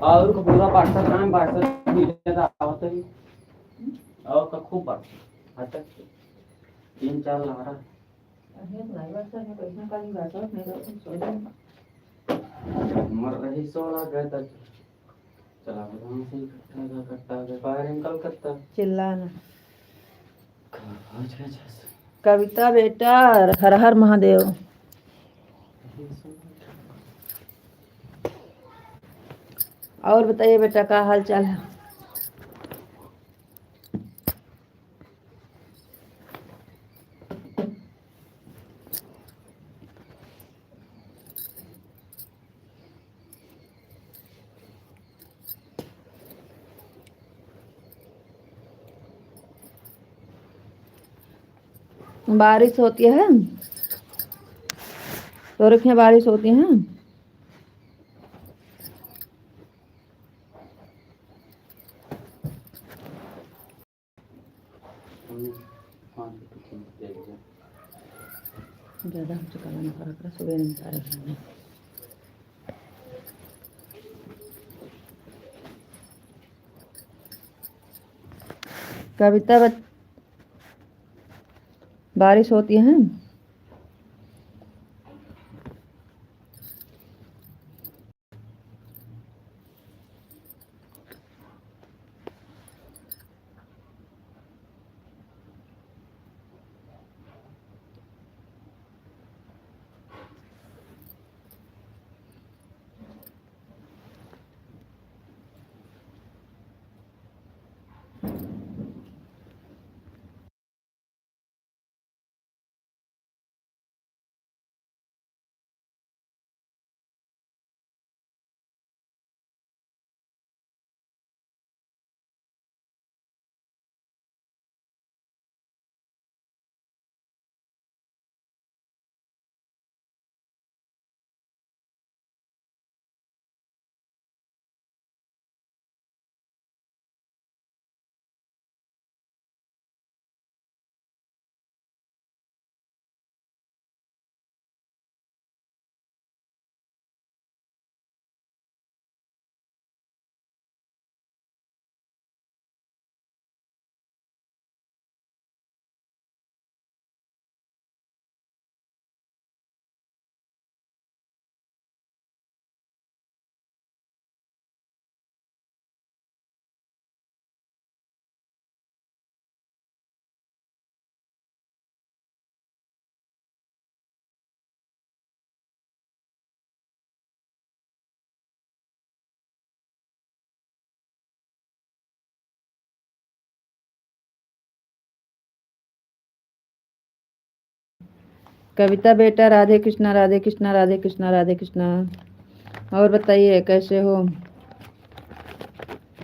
और पूरा पार्सल काम पार्सल भेजण्यात आवत आहे और का खूप पार्सल आता 3-4 लाख मर रही 16 गए तक चला करता फायरिंग कलकत्ता चिल्लाना। कविता बेटा हर हर महादेव। और बताइए बेटा क्या हाल चाल है? बारिश होती है तो रखिए, बारिश होती है। ज़्यादा हमसे करना पड़ा सुबह नहीं सारे खाने। कविता बारिश होती है। कविता बेटा राधे कृष्णा राधे कृष्णा राधे कृष्णा राधे कृष्णा। और बताइए कैसे हो?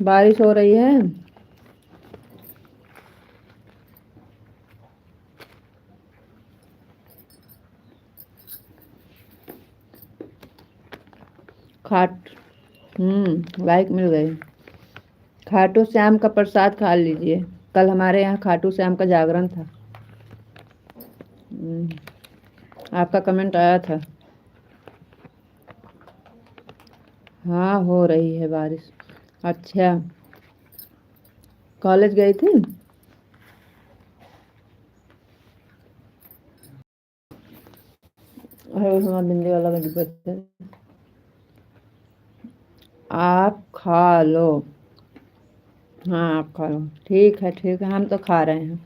बारिश हो रही है। लाइक मिल गई। खाटू श्याम का प्रसाद खा लीजिए। कल हमारे यहाँ खाटू श्याम का जागरण था। आपका कमेंट आया था। हाँ, हो रही है बारिश। अच्छा, कॉलेज गई थी? अरे उसमें बिंदी वाला लगी पड़ते। आप खा लो। हाँ, आप खा लो। ठीक है, ठीक है, हम तो खा रहे हैं।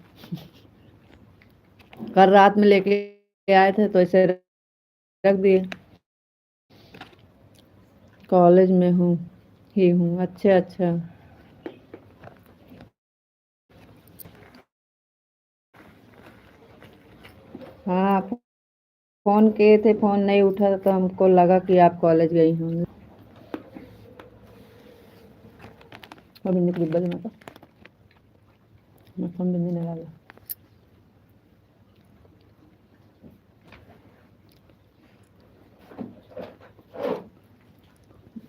कल रात में लेके आए थे तो इसे रख दिए। कॉलेज में हूँ। अच्छा अच्छा। हाँ, फोन किए थे, फोन नहीं उठा तो हमको लगा कि आप कॉलेज गई होंगी। अभी निकली बल माता फोन बिंदी नहीं लगा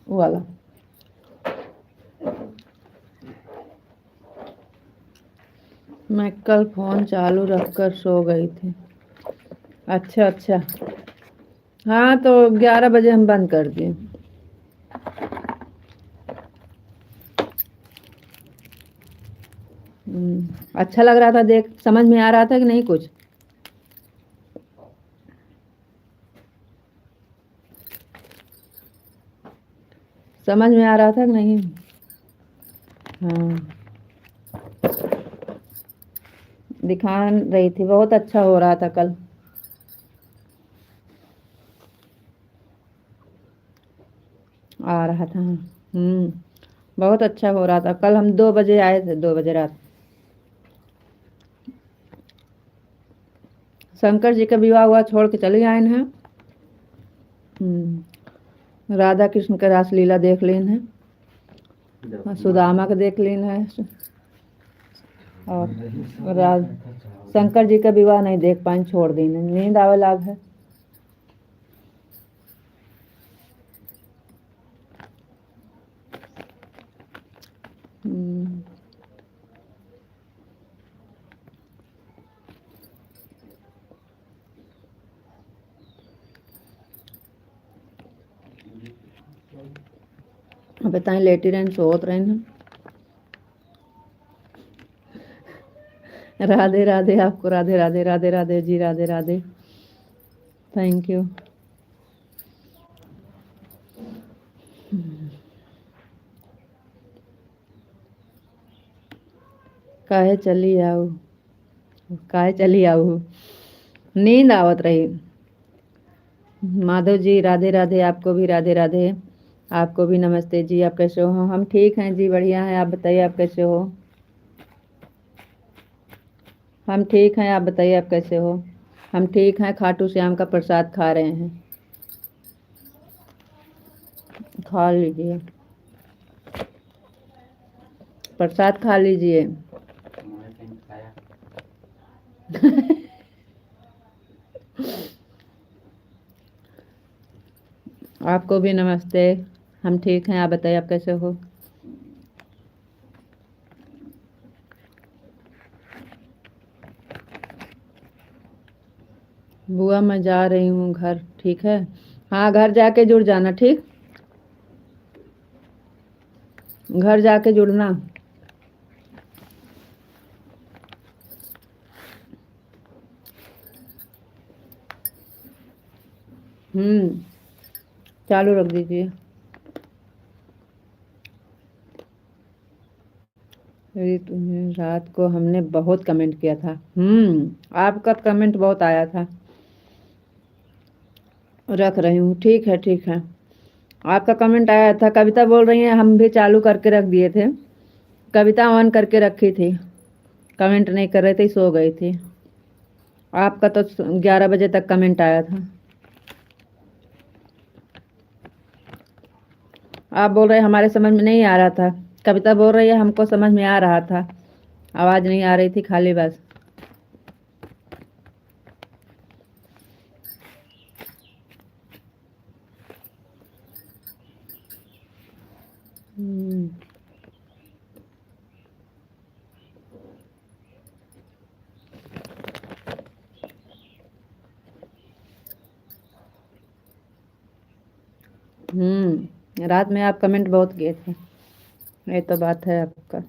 वो वाला। मैं कल फोन चालू रखकर सो गई थी। अच्छा अच्छा। हाँ, तो 11 बजे हम बंद कर दिए। अच्छा लग रहा था, देख समझ में आ रहा था कि नहीं कुछ? समझ में आ रहा था कि नहीं? हाँ, दिखा रही थी, बहुत अच्छा हो रहा था कल। आ रहा था। बहुत अच्छा हो रहा था कल। हम 2 बजे आए थे, 2 बजे रात। शंकर जी का विवाह हुआ, छोड़ के चले आए हैं। राधा कृष्ण का रासलीला देख लेन है, सुदामा का देख लेन है, और शंकर जी का विवाह नहीं देख पाए, छोड़ दी, नींद आवे लाग है। बताएं, लेटी रहन सोत रहन। राधे राधे आपको, राधे राधे, राधे राधे जी, राधे राधे, थैंक यू। काहे चली आऊ, काहे चली आऊ, नींद आवत रही। माधव जी राधे राधे, आपको भी राधे राधे, आपको भी नमस्ते जी। आप कैसे हो? हम ठीक हैं जी, बढ़िया हैं। आप बताइए, आप कैसे हो? हम ठीक हैं, आप बताइए, आप कैसे हो? हम ठीक हैं, खाटू श्याम का प्रसाद खा रहे हैं। खा लीजिए, प्रसाद खा लीजिए। आपको भी नमस्ते। हम ठीक हैं, आप बताइए, आप कैसे हो? बुआ, मैं जा रही हूँ घर, ठीक है? हाँ, घर जाके जुड़ जाना, ठीक? घर जाके जुड़ना। चालू रख दीजिए। अरे तुम्हें रात को हमने बहुत कमेंट किया था। आपका कमेंट बहुत आया था। रख रही हूँ, ठीक है, ठीक है। आपका कमेंट आया था। कविता बोल रही है हम भी चालू करके रख दिए थे। कविता ऑन करके रखी थी, कमेंट नहीं कर रहे थे, सो गई थी। आपका तो 11 बजे तक कमेंट आया था। आप बोल रहे हमारे समझ में नहीं आ रहा था। कविता बोल रही है हमको समझ में आ रहा था, आवाज नहीं आ रही थी, खाली बस। रात में आप कमेंट बहुत किए थे, ये तो बात है आपका।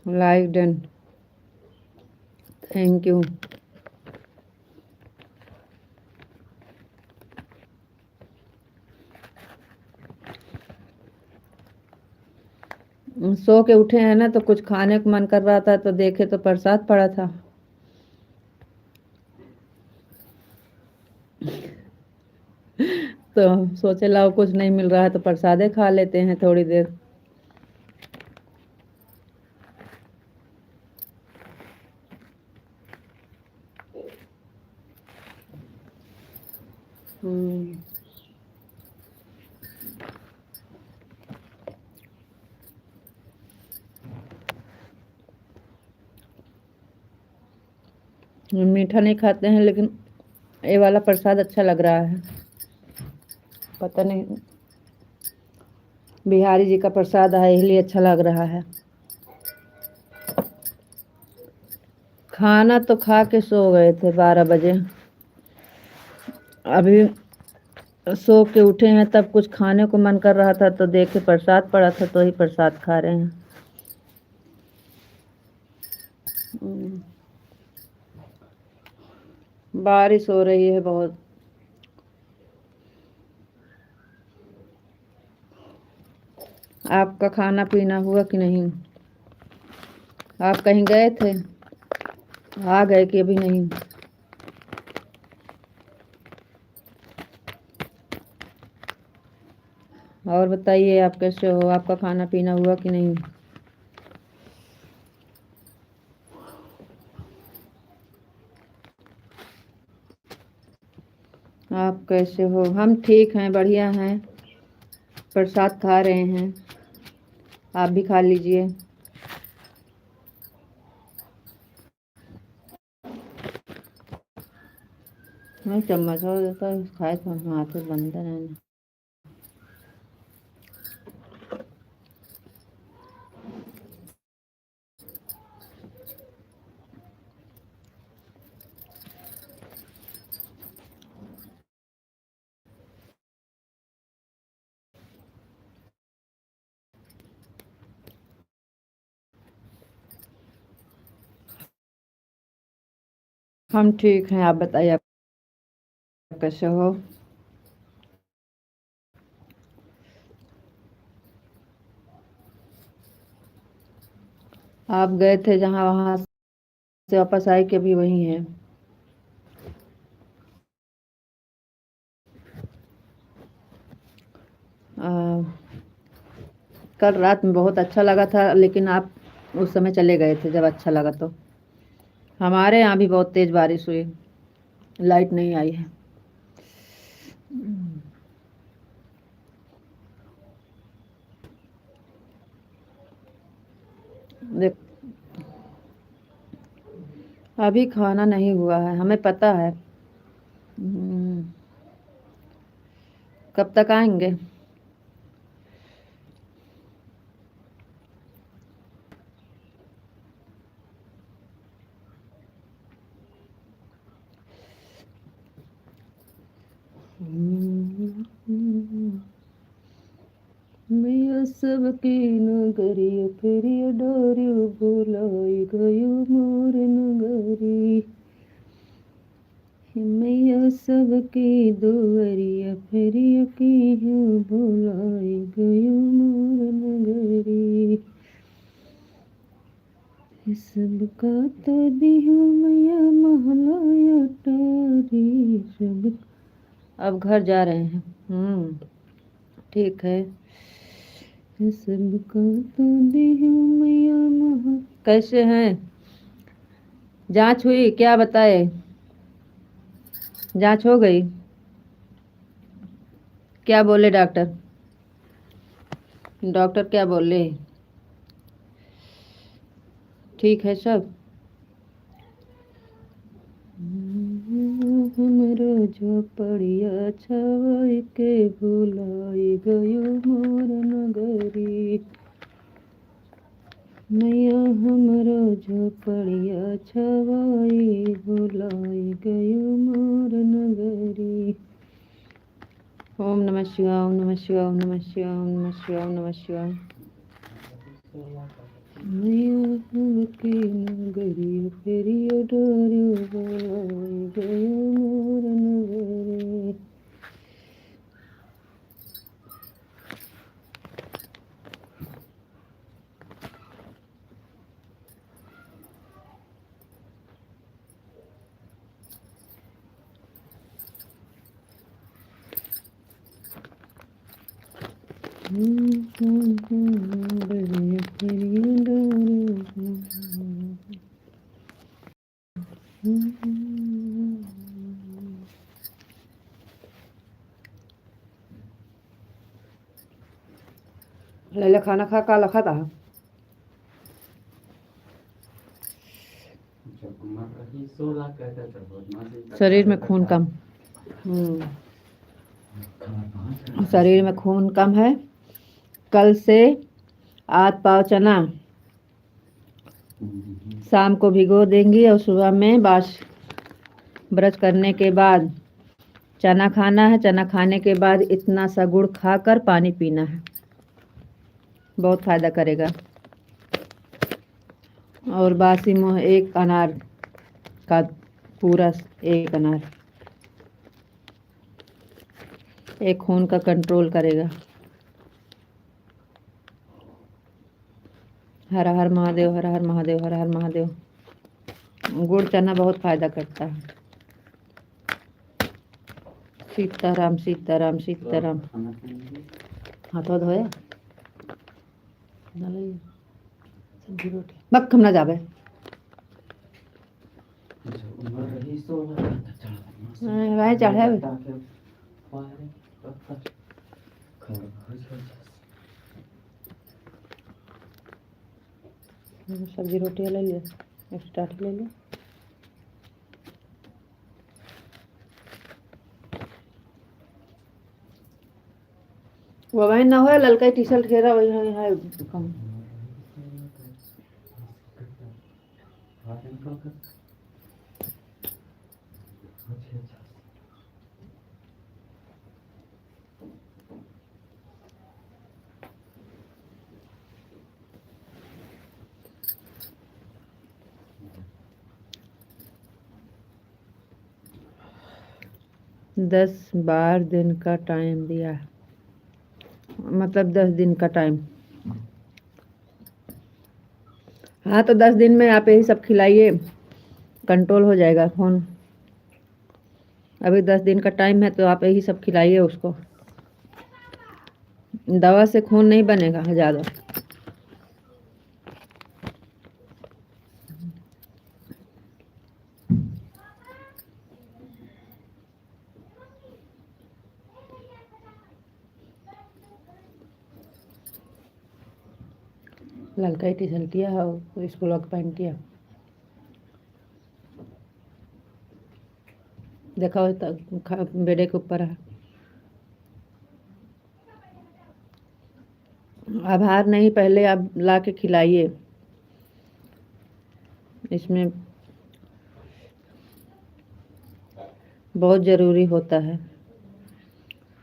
Like done, thank you. सो के उठे हैं ना, तो कुछ खाने को मन कर रहा था, तो देखे तो प्रसाद पड़ा था। तो सोचे लाओ कुछ नहीं मिल रहा है तो प्रसादे खा लेते हैं थोड़ी देर। मीठा नहीं खाते हैं, लेकिन ये वाला प्रसाद अच्छा लग रहा है। पता नहीं, बिहारी जी का प्रसाद है इसलिए अच्छा लग रहा है। खाना तो खा के सो गए थे 12 बजे। अभी सो के उठे हैं, तब कुछ खाने को मन कर रहा था, तो देखे प्रसाद पड़ा था, तो ही प्रसाद खा रहे हैं। बारिश हो रही है बहुत। आपका खाना पीना हुआ कि नहीं? आप कहीं गए थे, आ गए कि अभी नहीं? और बताइए, आप कैसे हो? आपका खाना पीना हुआ कि नहीं? आप कैसे हो? हम ठीक हैं, बढ़िया हैं, प्रसाद खा रहे हैं। आप भी खा लीजिए। नहीं, चम्मच हो जाता है, खाए तो हाथ बंद रहना। हम ठीक हैं, आप बताइए, आप कैसे हो? आप गए थे जहाँ, वहाँ से वापस आए के भी वही हैं? कल रात में बहुत अच्छा लगा था, लेकिन आप उस समय चले गए थे जब अच्छा लगा। तो हमारे यहाँ भी बहुत तेज बारिश हुई, लाइट नहीं आई है। देख, अभी खाना नहीं हुआ है, हमें पता है। कब तक आएंगे? मैया सबकी नगरी फिर डोरी बुलाई गयो मोर नगरी। मैया सबकी दुआरिया फिर की बुलाई गयो मोर नगरी। सबका तो दियो मैया महलाया टारी सब। अब घर जा रहे हैं। ठीक है। सबका तो दियो मैया महा। कैसे हैं? जांच हुई क्या? बताए, जांच हो गई? क्या बोले डॉक्टर? डॉक्टर क्या बोले? ठीक है सब? हमरो झोपड़िया छवाई के भुलाई गयो मोर नगरी। मैया हमरो झोपड़िया छवाई भुलाई गयो मोर नगरी। ओम नमः शिवाय, ओम नमः शिवाय, ओम नमः शिवाय, ओम नमः शिवाय, ओम नमः शिवाय। मैया हमके नगरी फेरिया डोरी भुलाई गयो मोर नगरी। लैला खाना खा का लखा था। शरीर में खून कम। शरीर में खून कम है। कल से आध पाव चना शाम को भिगो देंगी और सुबह में ब्रश करने के बाद चना खाना है। चना खाने के बाद इतना सा गुड़ खाकर पानी पीना है, बहुत फायदा करेगा। और बासी मुँह एक अनार का पूरा एक अनार, एक खून का कंट्रोल करेगा। हर हर महादेव, हर हर महादेव, हर हर महादेव। गुड़ चना बहुत फायदा करता है। सीताराम सीताराम सीताराम। हाथों धोया सब्जी रोटी मक्खम ना जावे। वह चढ़े सब्जी रोटी ले लिया, एक्स्ट्रा ले लिया। वो वही ना हो ललका टी शर्ट घेरा वही है कम। दस 12 दिन का टाइम दिया, मतलब 10 दिन का टाइम। हाँ तो 10 दिन में आप यही सब खिलाइए, कंट्रोल हो जाएगा खून। अभी 10 दिन का टाइम है तो आप यही सब खिलाइए उसको। दवा से खून नहीं बनेगा ज़्यादा। ललका टी शर्ट किया और स्कूल का पैंट किया। देखा हो बेडे के ऊपर है। आभार नहीं, पहले आप ला के खिलाइए। इसमें बहुत ज़रूरी होता है।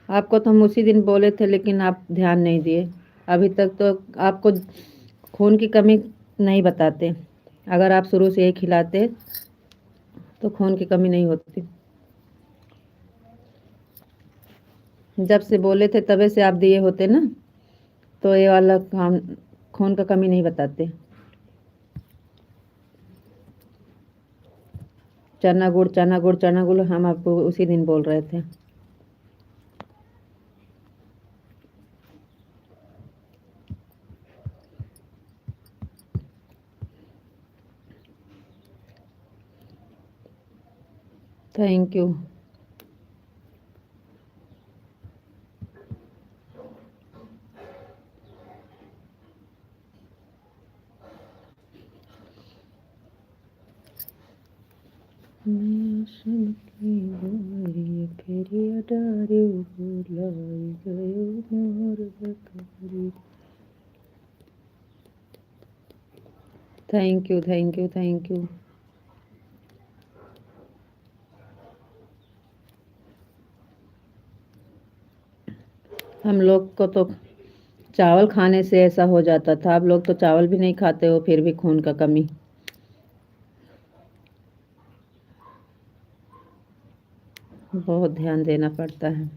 आपको तो हम उसी दिन बोले थे लेकिन आप ध्यान नहीं दिए। अभी तक तो आपको खून की कमी नहीं बताते। अगर आप शुरू से ही खिलाते तो खून की कमी नहीं होती। जब से बोले थे तबे से आप दिए होते ना, तो ये वाला काम खून का कमी नहीं बताते। चना गुड़ चना गुड़ चना गुड़ हम आपको उसी दिन बोल रहे थे। Thank you. Thank you, thank you, thank you. हम लोग को तो चावल खाने से ऐसा हो जाता था, आप लोग तो चावल भी नहीं खाते हो फिर भी खून का कमी। बहुत ध्यान देना पड़ता है।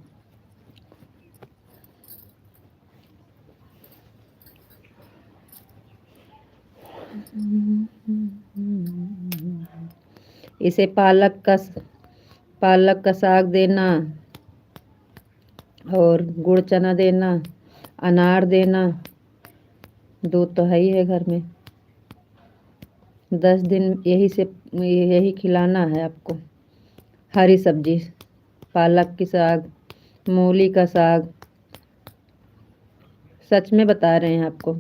इसे पालक का साग देना और गुड़ चना देना, अनार देना, दूध तो है ही है घर में। 10 दिन यही खिलाना है आपको। हरी सब्जी, पालक की साग, मूली का साग, सच में बता रहे हैं आपको।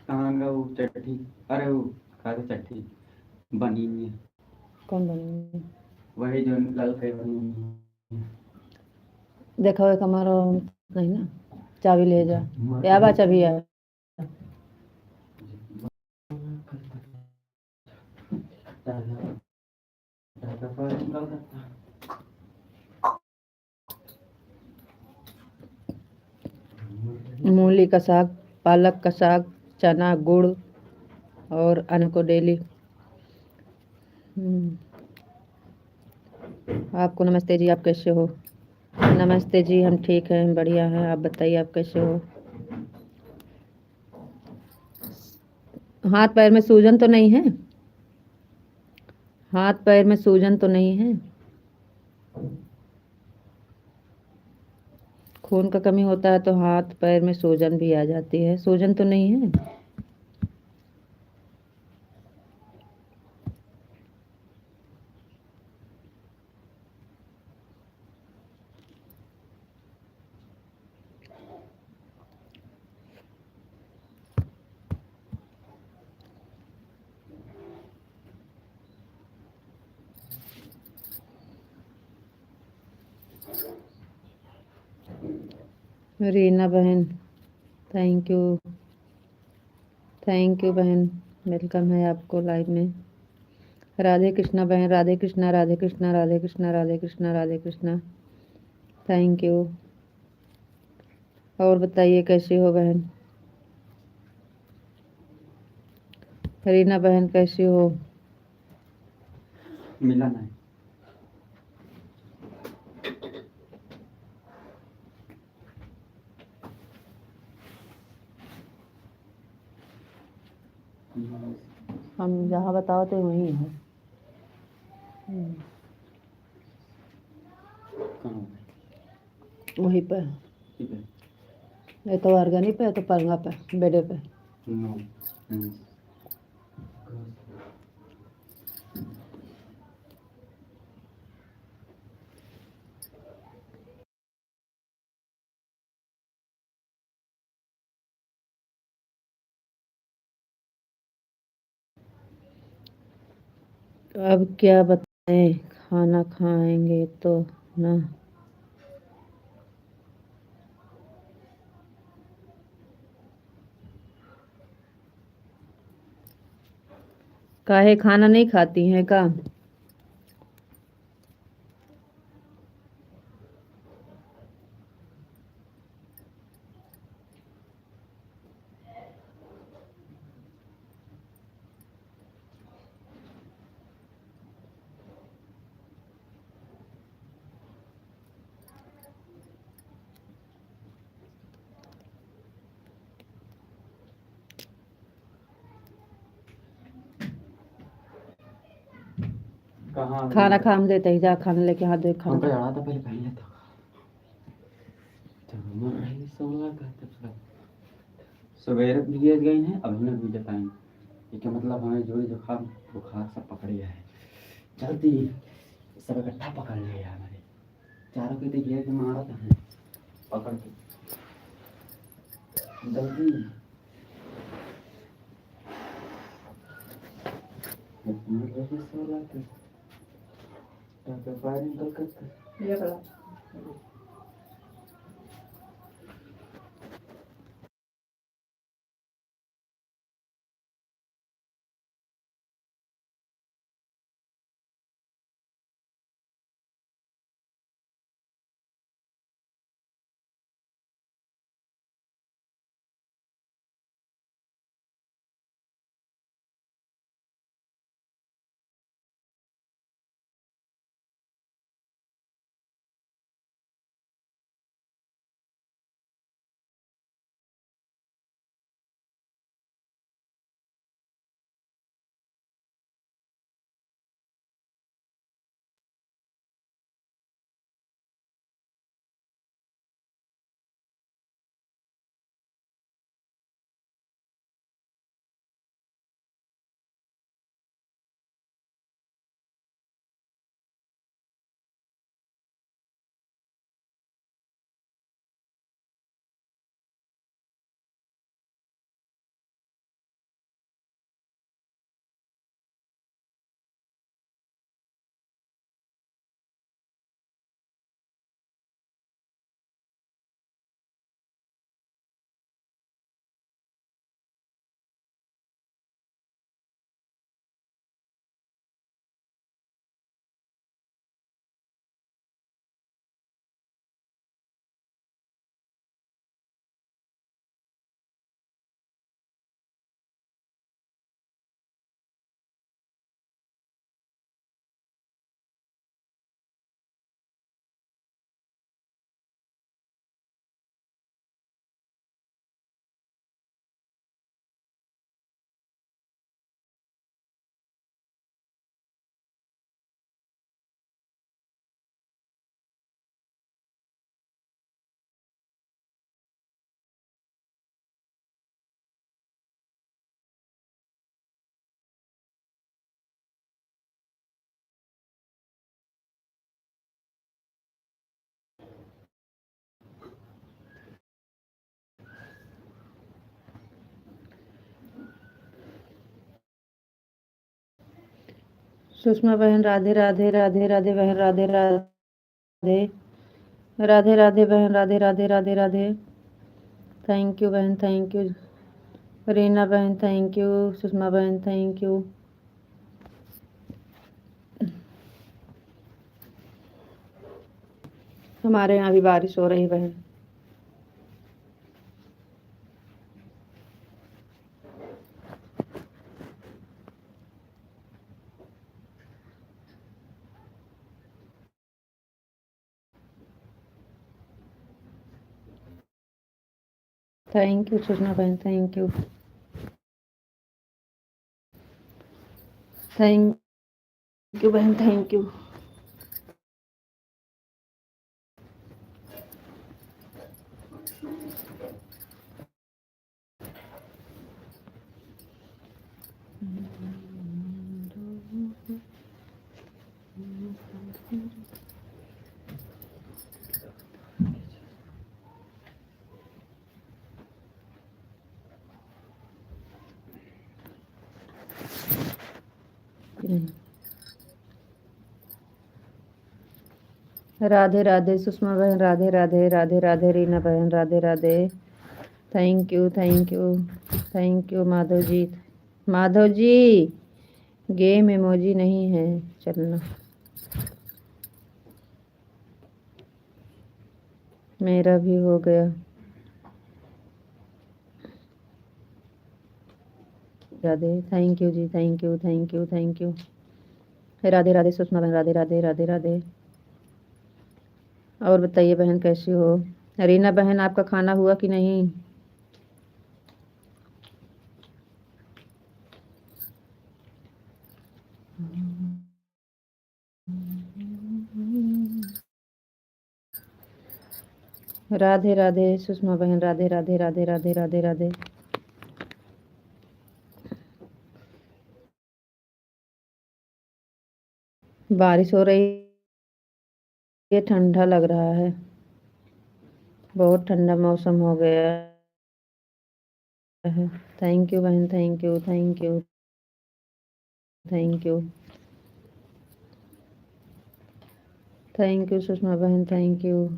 कहाँ का वो चटनी, अरे वो खाते चटनी बनी नहीं है। कौन बनी? वही जो कल पे बनी है। देखो एक हमारा नहीं ना, चाबी ले जा या बा चाबी है। मूली का साग, पालक का साग, चना, गुड़ और अन्न को डेली। आपको नमस्ते जी, आप कैसे हो? नमस्ते जी, हम ठीक हैं, बढ़िया हैं, आप बताइए आप कैसे हो? हाथ पैर में सूजन तो नहीं है? हाथ पैर में सूजन तो नहीं है? खून का कमी होता है तो हाथ पैर में सूजन भी आ जाती है, सूजन तो नहीं है? रीना बहन, थैंक यू, थैंक यू बहन, वेलकम है आपको लाइव में। राधे कृष्णा बहन, राधे कृष्णा, राधे कृष्णा, राधे कृष्णा, राधे कृष्णा, राधे कृष्णा, थैंक यू। और बताइए कैसी हो बहन? रीना बहन कैसी हो? मिला नहीं। हम जहाँ बताओ तो वहीं है। कहाँ वहीं पे, ठीक है। ये तो ऑर्गेनिक पे, तो पलंगा पे, बेडे पे। नो। अब क्या बताएं, खाना खाएंगे तो ना। काहे खाना नहीं खाती हैं का? कहाँ खाना खाम देते ही जा, खाने लेके हाथ दे हम पे खाना। अड़ा था पहले पहले था। तो मर रही सोला कहते थे। सवेरे भी गई हैं, अभी भी बताएं। इसका मतलब हमें जोड़ी जुकाम बुखार सब पकड़ गया है। जल्दी सब इकट्ठा पकड़ लिया हमारे चारों के देखिए कि मारा था हमें पकड़ के जल्दी। मर रही सोला कहते फायरिंग तो करते। सुषमा बहन राधे राधे राधे राधे बहन राधे राधे राधे राधे बहन राधे राधे राधे राधे। थैंक यू बहन, थैंक यू रीना बहन, थैंक यू सुषमा बहन, थैंक यू। हमारे यहाँ भी बारिश हो रही बहन। थैंक यू सुषमा बहन, थैंक यू थैंक यू बहन, थैंक यू। राधे राधे सुषमा बहन, राधे राधे राधे राधे रीना बहन, Radhe Radhe. Thank you thank you thank you Madhav ji. Madhav ji game emoji नहीं है चलना। मेरा भी हो गया। राधे थैंक यू जी, thank you thank you thank you. Radhe Radhe Sushma बहन, राधे राधे राधे राधे। और बताइए बहन कैसी हो? रीना बहन आपका खाना हुआ कि नहीं? राधे राधे सुषमा बहन, राधे राधे राधे राधे राधे राधे। बारिश हो रही है, ठंडा लग रहा है, बहुत ठंडा मौसम हो गया है। थैंक यू बहन, thank you thank you thank you thank you Sushma बहन, थैंक यू।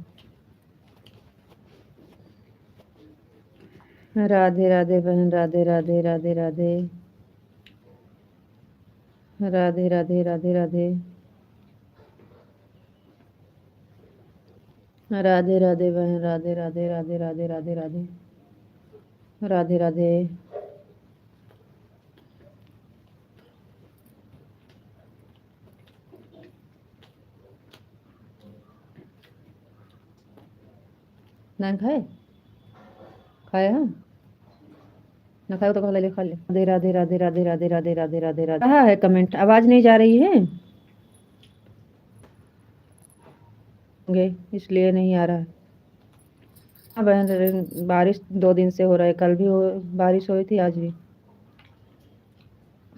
राधे राधे बहन, राधे राधे राधे राधे राधे राधे राधे राधे राधे राधे बहन, राधे राधे राधे राधे राधे राधे राधे राधे। नान खाए खाए हाँ ना खाए तो खा ले, खा ले। राधे राधे राधे राधे राधे राधे राधे राधे। कहाँ है कमेंट? आवाज नहीं जा रही है इसलिए नहीं आ रहा है। हाँ बहन बारिश 2 दिन से हो रहा है, कल भी बारिश हुई थी, आज भी।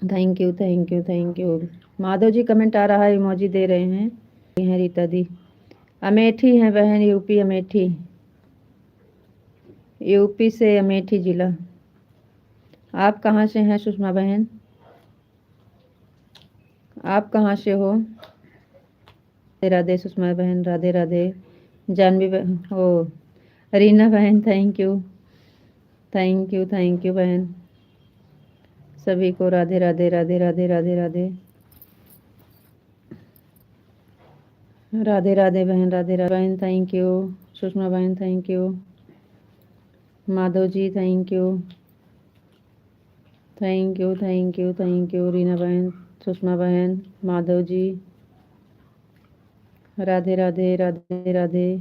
Thank you thank you thank you. Madhav ji comment आ रहा है, इमोजी दे रहे हैं रीता दी। अमेठी है बहन, यूपी अमेठी, यूपी से अमेठी जिला। आप कहाँ से हैं सुषमा बहन? आप कहाँ से हो? राधे राधे सुषमा बहन, राधे राधे। जानवी बहन ओ रीना बहन, थैंक यू थैंक यू बहन। सभी को राधे राधे राधे राधे राधे राधे राधे राधे बहन, राधे राधे बहन, थैंक यू सुषमा बहन, thank you Madhav ji, thank you thank you thank you thank you Reena बहन, सुषमा बहन, माधव जी। राधे राधे राधे राधे।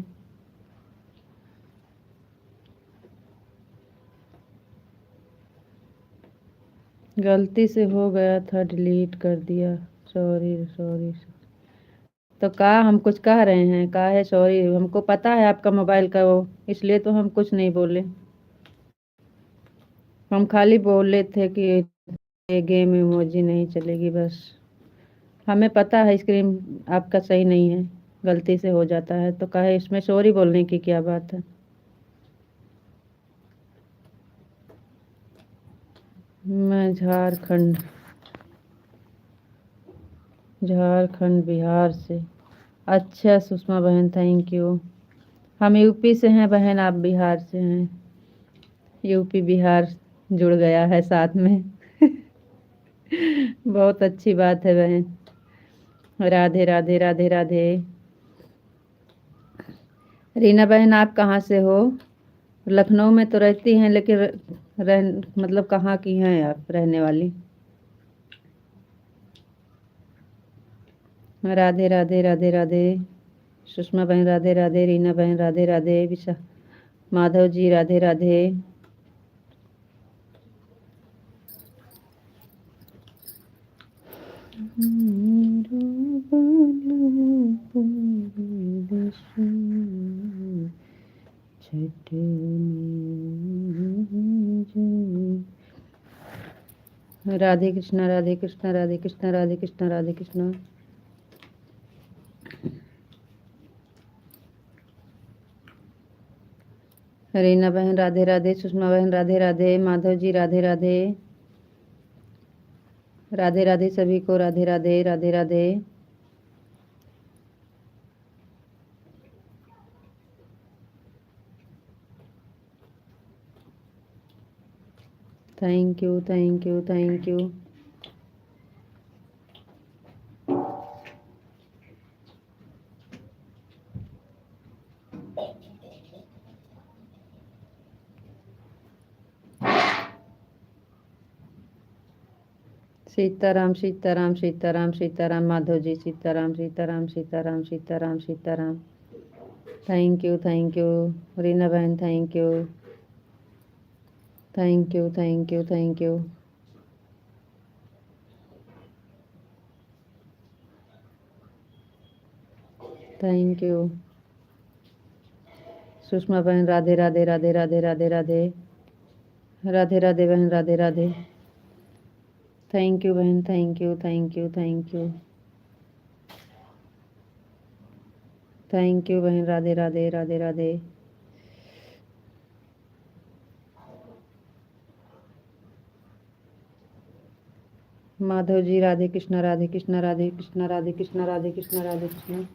गलती से हो गया था, डिलीट कर दिया, सॉरी सॉरी। तो कहा हम कुछ कह रहे हैं, कहा है सॉरी, हमको पता है आपका मोबाइल का वो, इसलिए तो हम कुछ नहीं बोले। हम खाली बोले थे कि ये गेम इमोजी नहीं चलेगी बस। हमें पता है स्क्रीन आपका सही नहीं है, गलती से हो जाता है, तो कहे इसमें सॉरी बोलने की क्या बात है। मैं झारखंड। झारखंड बिहार से। अच्छा सुषमा बहन, थैंक यू। हम यूपी से हैं बहन, आप बिहार से हैं। यूपी बिहार जुड़ गया है साथ में। बहुत अच्छी बात है बहन। राधे राधे राधे राधे। रीना बहन आप कहाँ से हो? लखनऊ में तो रहती हैं, लेकिन मतलब कहाँ की हैं आप रहने वाली? राधे राधे राधे राधे। सुषमा बहन राधे राधे, रीना बहन राधे राधे, विशा माधव जी राधे राधे। राधे कृष्णा राधे कृष्णा राधे कृष्णा राधे कृष्णा राधे कृष्णा। रीना बहन राधे राधे, सुषमा बहन राधे राधे, माधव जी राधे राधे। राधे राधे सभी को, Radhe Radhe Radhe Radhe. Thank you thank you thank you. Sitaram Sitaram Sitaram Sitaram, Madhav ji Sitaram Sitaram Sitaram Sitaram Sitaram. Thank you Reena बहन, thank you thank you thank you thank you. Thank you. Sushma बहन राधे राधे राधे राधे राधे राधे। राधे राधे बहन राधे राधे। थैंक यू बहन, thank you thank you thank you thank you बहन, राधे राधे राधे राधे। माधव जी राधे कृष्णा राधे कृष्णा राधे कृष्णा राधे कृष्णा राधे कृष्णा राधे कृष्णा।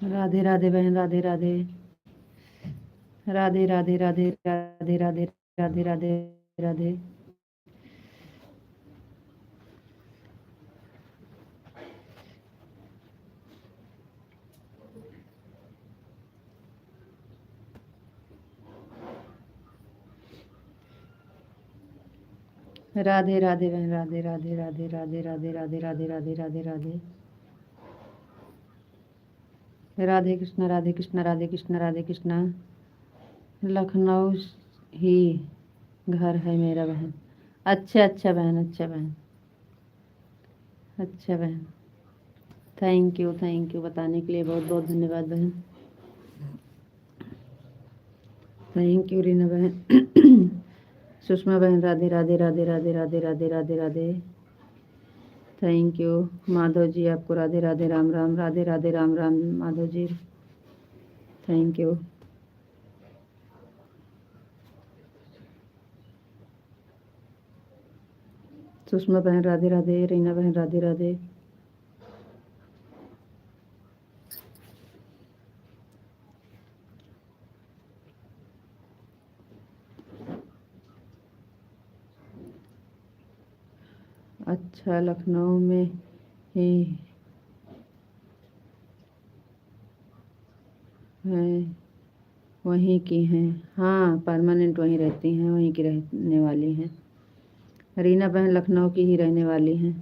राधे राधे बहन, राधे राधे राधे राधे राधे राधे राधे राधे राधे राधे। राधे राधे बहन, राधे राधे राधे राधे राधे राधे राधे राधे राधे राधे। राधे कृष्णा राधे कृष्णा राधे कृष्णा राधे कृष्णा। लखनऊ ही घर है मेरा बहन। अच्छा अच्छा बहन, अच्छा बहन, अच्छा बहन। थैंक यू बताने के लिए, बहुत बहुत धन्यवाद बहन। थैंक यू रीना बहन। सुषमा बहन राधे राधे राधे राधे राधे राधे राधे राधे। थैंक यू माधव जी, आपको राधे राधे राम राम, राधे राधे राम राम माधव जी। Thank you. सुषमा बहन राधे राधे, रीना बहन राधे राधे। अच्छा लखनऊ में ही हैं, वहीं की हैं। हाँ परमानेंट वहीं रहती हैं, वहीं की रहने वाली हैं। रीना बहन लखनऊ की ही रहने वाली हैं।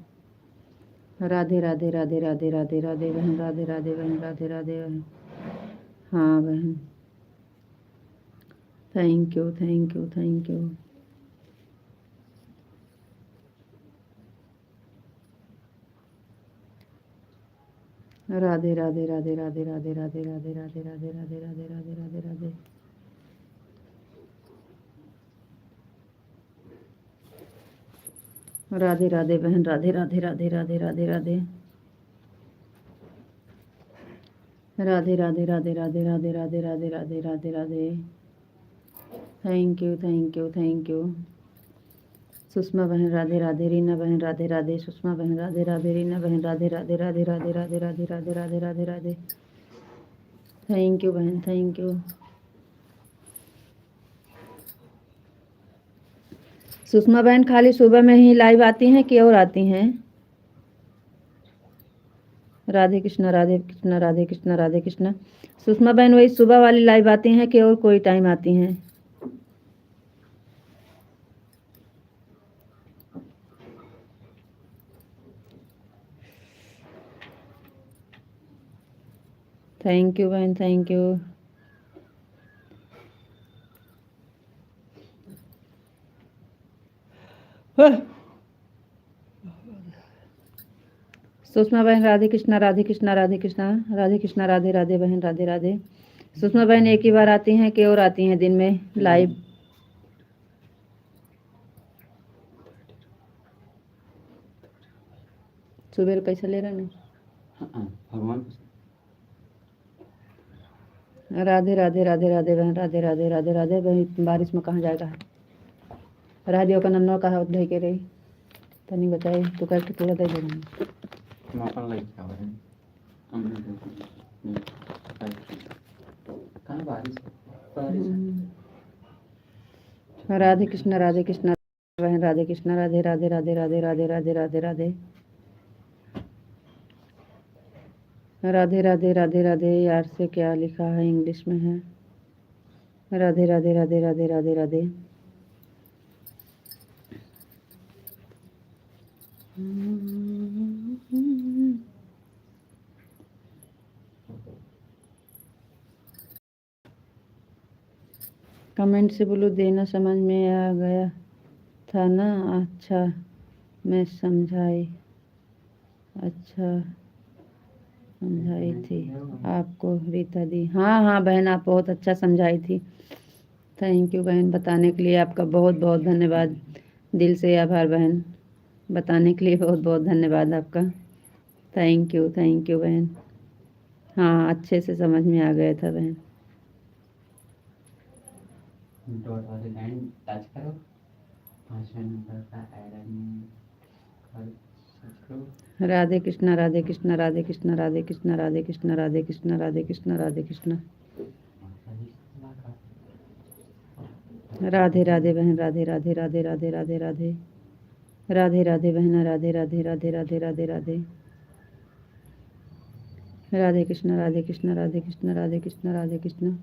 राधे राधे राधे राधे राधे राधे बहन, राधे राधे बहन, राधे राधे बहन। हाँ बहन, thank you thank you thank you. Radhe Radhe Radhe Radhe Radhe Radhe Radhe Radhe Radhe Radhe Radhe Radhe Radhe Radhe. Radhe Radhe बहन, Radhe Radhe Radhe Radhe Radhe Radhe. Radhe Radhe Radhe Radhe Radhe Radhe Radhe Radhe Radhe Radhe. Thank you thank you thank you. Sushma बहन राधे राधे, रीना बहन राधे राधे, सुषमा बहन राधे राधे, रीना बहन राधे राधे राधे राधे राधे राधे राधे राधे राधे राधे। थैंक यू बहन थैंक यू। सुषमा बहन खाली सुबह में ही लाइव आती हैं कि और आती हैं? राधे कृष्णा राधे कृष्णा राधे कृष्णा राधे कृष्णा। सुषमा बहन वही सुबह वाली लाइव आती हैं कि और कोई टाइम आती हैं? थैंक यू बहन थैंक यू। सुषमा बहन राधे कृष्णा राधे कृष्णा राधे कृष्णा राधे कृष्णा राधे राधे बहन राधे राधे। सुषमा बहन एक ही बार आती हैं कि और आती हैं दिन में लाइव? सुबह पैसा ले रहा नहीं। भगवान राधे राधे राधे राधे बहन राधे राधे राधे राधे बहन। बारिश में कहाँ जाएगा? राधे का नन्नो कहा धो के रही तनी बताए तो करके पूरा दे देंगे। मापन लाइक क्या है कहाँ बारिश राधे कृष्णा बहन राधे कृष्णा राधे राधे राधे राधे राधे राधे राधे राधे राधे राधे राधे राधे। यार से क्या लिखा है? इंग्लिश में है। राधे राधे राधे राधे राधे राधे। कमेंट से बोलो देना समझ में आ गया था ना? अच्छा मैं समझाई। अच्छा समझाई थी आपको रीता दी। हाँ हाँ बहन आप बहुत अच्छा समझाई थी। थैंक यू बहन बताने के लिए। आपका बहुत बहुत धन्यवाद। दिल से आभार बहन। बताने के लिए बहुत बहुत धन्यवाद आपका। थैंक यू बहन। हाँ अच्छे से समझ में आ गया था बहन। डॉट वाले लाइन टच करो 5वें नंबर का आयरन सर्च करो। राधे कृष्णा राधे कृष्णा राधे कृष्णा राधे कृष्णा राधे कृष्णा राधे कृष्णा राधे कृष्णा राधे कृष्णा। राधे राधे बहन राधे राधे राधे राधे राधे राधे राधे राधे बहन राधे राधे राधे राधे राधे राधे राधे कृष्णा राधे कृष्णा राधे कृष्णा राधे कृष्णा राधे कृष्णा।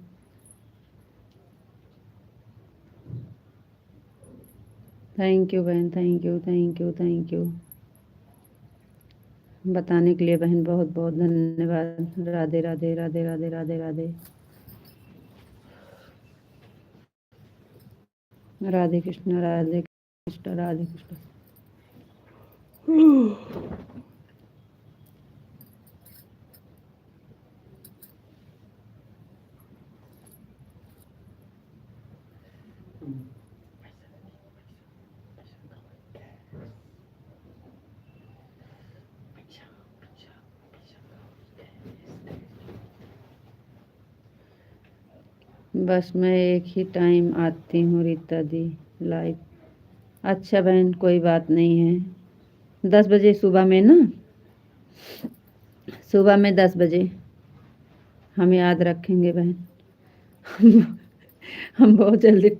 थैंक यू बहन thank you thank you thank you. बताने के लिए बहन बहुत बहुत धन्यवाद। राधे राधे राधे राधे राधे राधे राधे कृष्ण राधे कृष्ण राधे कृष्ण। बस मैं एक ही टाइम आती हूँ रीता दी लाइव। अच्छा बहन कोई बात नहीं है। 10 बजे सुबह में ना, सुबह में 10 बजे हम याद रखेंगे बहन। हम बहुत जल्दी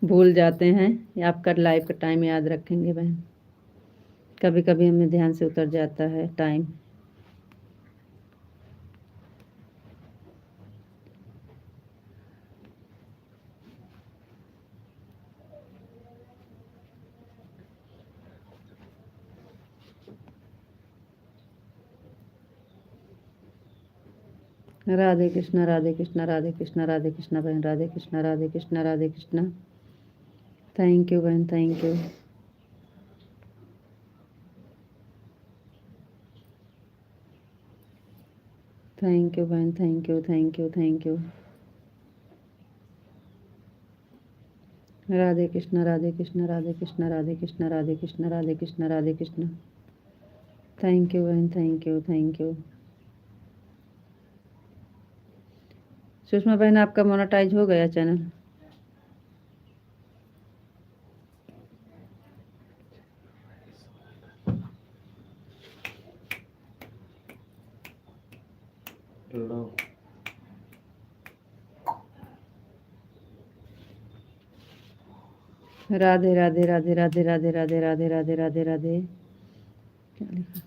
भूल जाते हैं। आपका लाइव का टाइम याद रखेंगे बहन। कभी कभी हमें ध्यान से उतर जाता है टाइम। राधे कृष्णा राधे कृष्णा राधे कृष्णा राधे कृष्णा बहन राधे कृष्णा राधे कृष्णा राधे कृष्णा। थैंक यू बहन थैंक यू। थैंक यू बहन thank you thank you thank you. Radhe Krishna Radhe Krishna Radhe Krishna Radhe Krishna Radhe Krishna Radhe Krishna Radhe Krishna. Thank you बहन thank you thank you. Sushma बहन आपका मोनेटाइज हो गया चैनल। लो राधे राधे राधे राधे राधे राधे राधे राधे राधे राधे। क्या लिखा?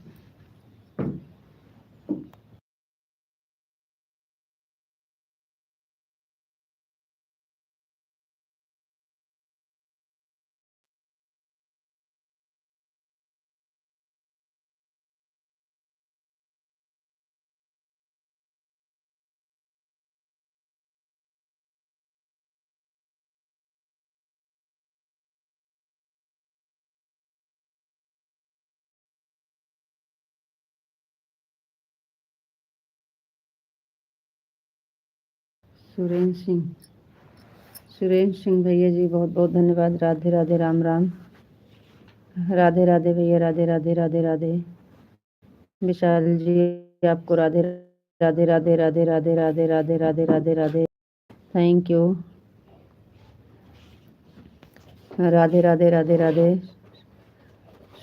सुरेंद्र सिंह, सुरेंद्र सिंह भैया जी बहुत बहुत धन्यवाद। राधे राधे, राम राम। राधे राधे भैया, राधे राधे राधे राधे। विशाल जी आपको राधे राधे राधे राधे राधे राधे राधे राधे राधे राधे। Thank you. राधे राधे राधे राधे।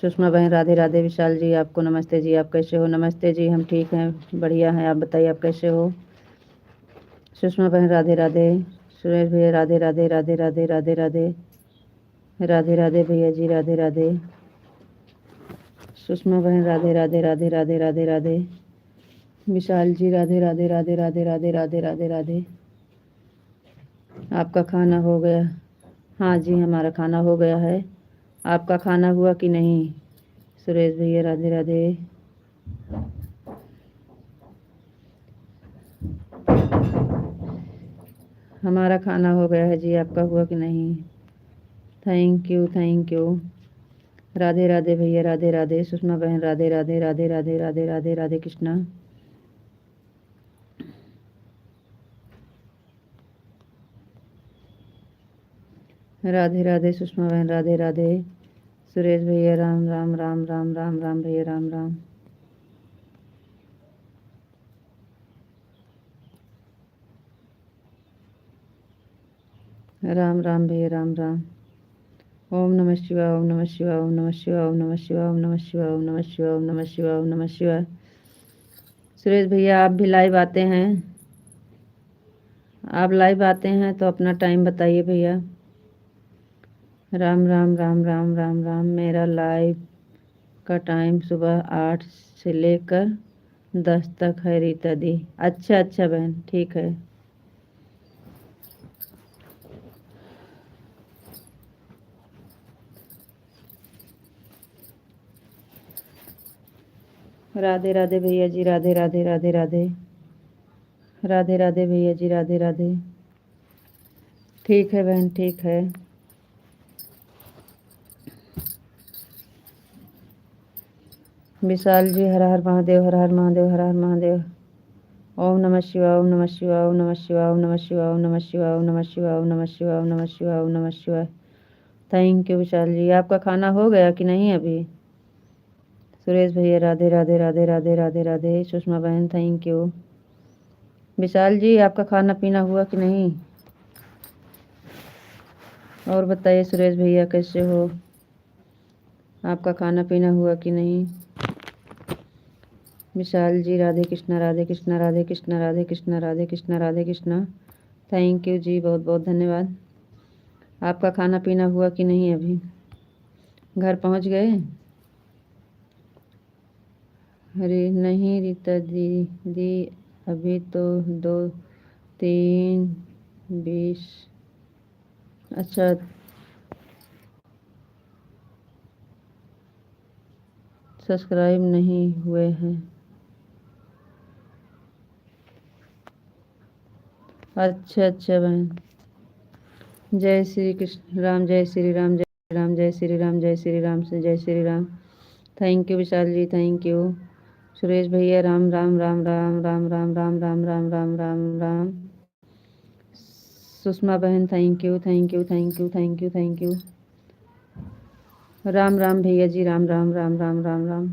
सुषमा बहन राधे राधे। विशाल जी आपको नमस्ते जी, आप कैसे हो? नमस्ते जी, हम ठीक हैं, बढ़िया हैं, आप बताइए आप कैसे हो? सुषमा बहन राधे राधे। सुरेश भैया राधे राधे राधे राधे राधे राधे। राधे राधे भैया जी, राधे राधे। सुषमा बहन राधे राधे राधे राधे राधे राधे। विशाल जी राधे राधे राधे राधे राधे राधे राधे राधे। आपका खाना हो गया? हाँ जी, हमारा खाना हो गया है। आपका खाना हुआ कि नहीं? सुरेश भैया राधे राधे। हमारा खाना हो गया है जी, आपका हुआ कि नहीं? Thank you, thank you. Radhe Radhe भैया, राधे राधे। सुषमा बहन राधे राधे राधे राधे राधे राधे राधे कृष्णा। राधे राधे सुषमा बहन, राधे राधे। सुरेश भैया राम राम राम राम राम राम भैया, राम राम। राम राम भैया, राम राम। ओम नमः शिवाय, ओम नमः शिवाय, ओम नमः शिवाय, ओम नमः शिवाय, ओम नमः शिवाय, ओम नमः शिवाय, ओम नमः शिवाय, ओम नमः शिवाय। सुरेश भैया आप भी लाइव आते हैं? आप लाइव आते हैं तो अपना टाइम बताइए भैया। राम राम राम राम राम राम। मेरा लाइव का टाइम सुबह 8 से लेकर 10 तक है रीता दी। अच्छा अच्छा बहन, ठीक है। राधे राधे भैया जी, राधे राधे राधे राधे। राधे राधे भैया जी, राधे राधे। ठीक है बहन, ठीक है। विशाल जी हर हर महादेव, हर हर महादेव, हर हर महादेव। ओम नमः शिवाय, ओम नमः शिवाय, ओम नमः शिवाय, ओम नमः शिवाय, ओम नमः शिवाय, ओम नमः शिवाय, ओम नमः शिवाय, ओम नमः शिवाय, ओम नमः शिवाय। थैंक यू विशाल जी। आपका खाना हो गया कि नहीं अभी? सुरेश भैया राधे राधे राधे राधे राधे राधे। सुषमा बहन थैंक यू। विशाल जी आपका खाना पीना हुआ कि नहीं? और बताइए सुरेश भैया कैसे हो? आपका खाना पीना हुआ कि नहीं? विशाल जी राधे कृष्णा, राधे कृष्णा, राधे कृष्णा, राधे कृष्णा, राधे कृष्णा, राधे कृष्णा। थैंक यू जी, बहुत बहुत धन्यवाद। आपका खाना पीना हुआ कि नहीं अभी? घर पहुंच गए? अरे नहीं रीता दी, अभी तो 2 3 20। अच्छा, सब्सक्राइब नहीं हुए हैं। अच्छा अच्छा बहन। जय श्री कृष्ण राम, जय श्री राम, जय श्री राम, जय श्री राम, जय श्री राम से जय Shri Ram. Thank you Vishal ji, thank you. Suresh भैया राम राम राम राम राम राम राम राम राम राम राम राम। सुषमा बहन thank you, thank you, thank you, thank you, thank you. Ram Ram भैया जी, राम राम राम राम राम राम।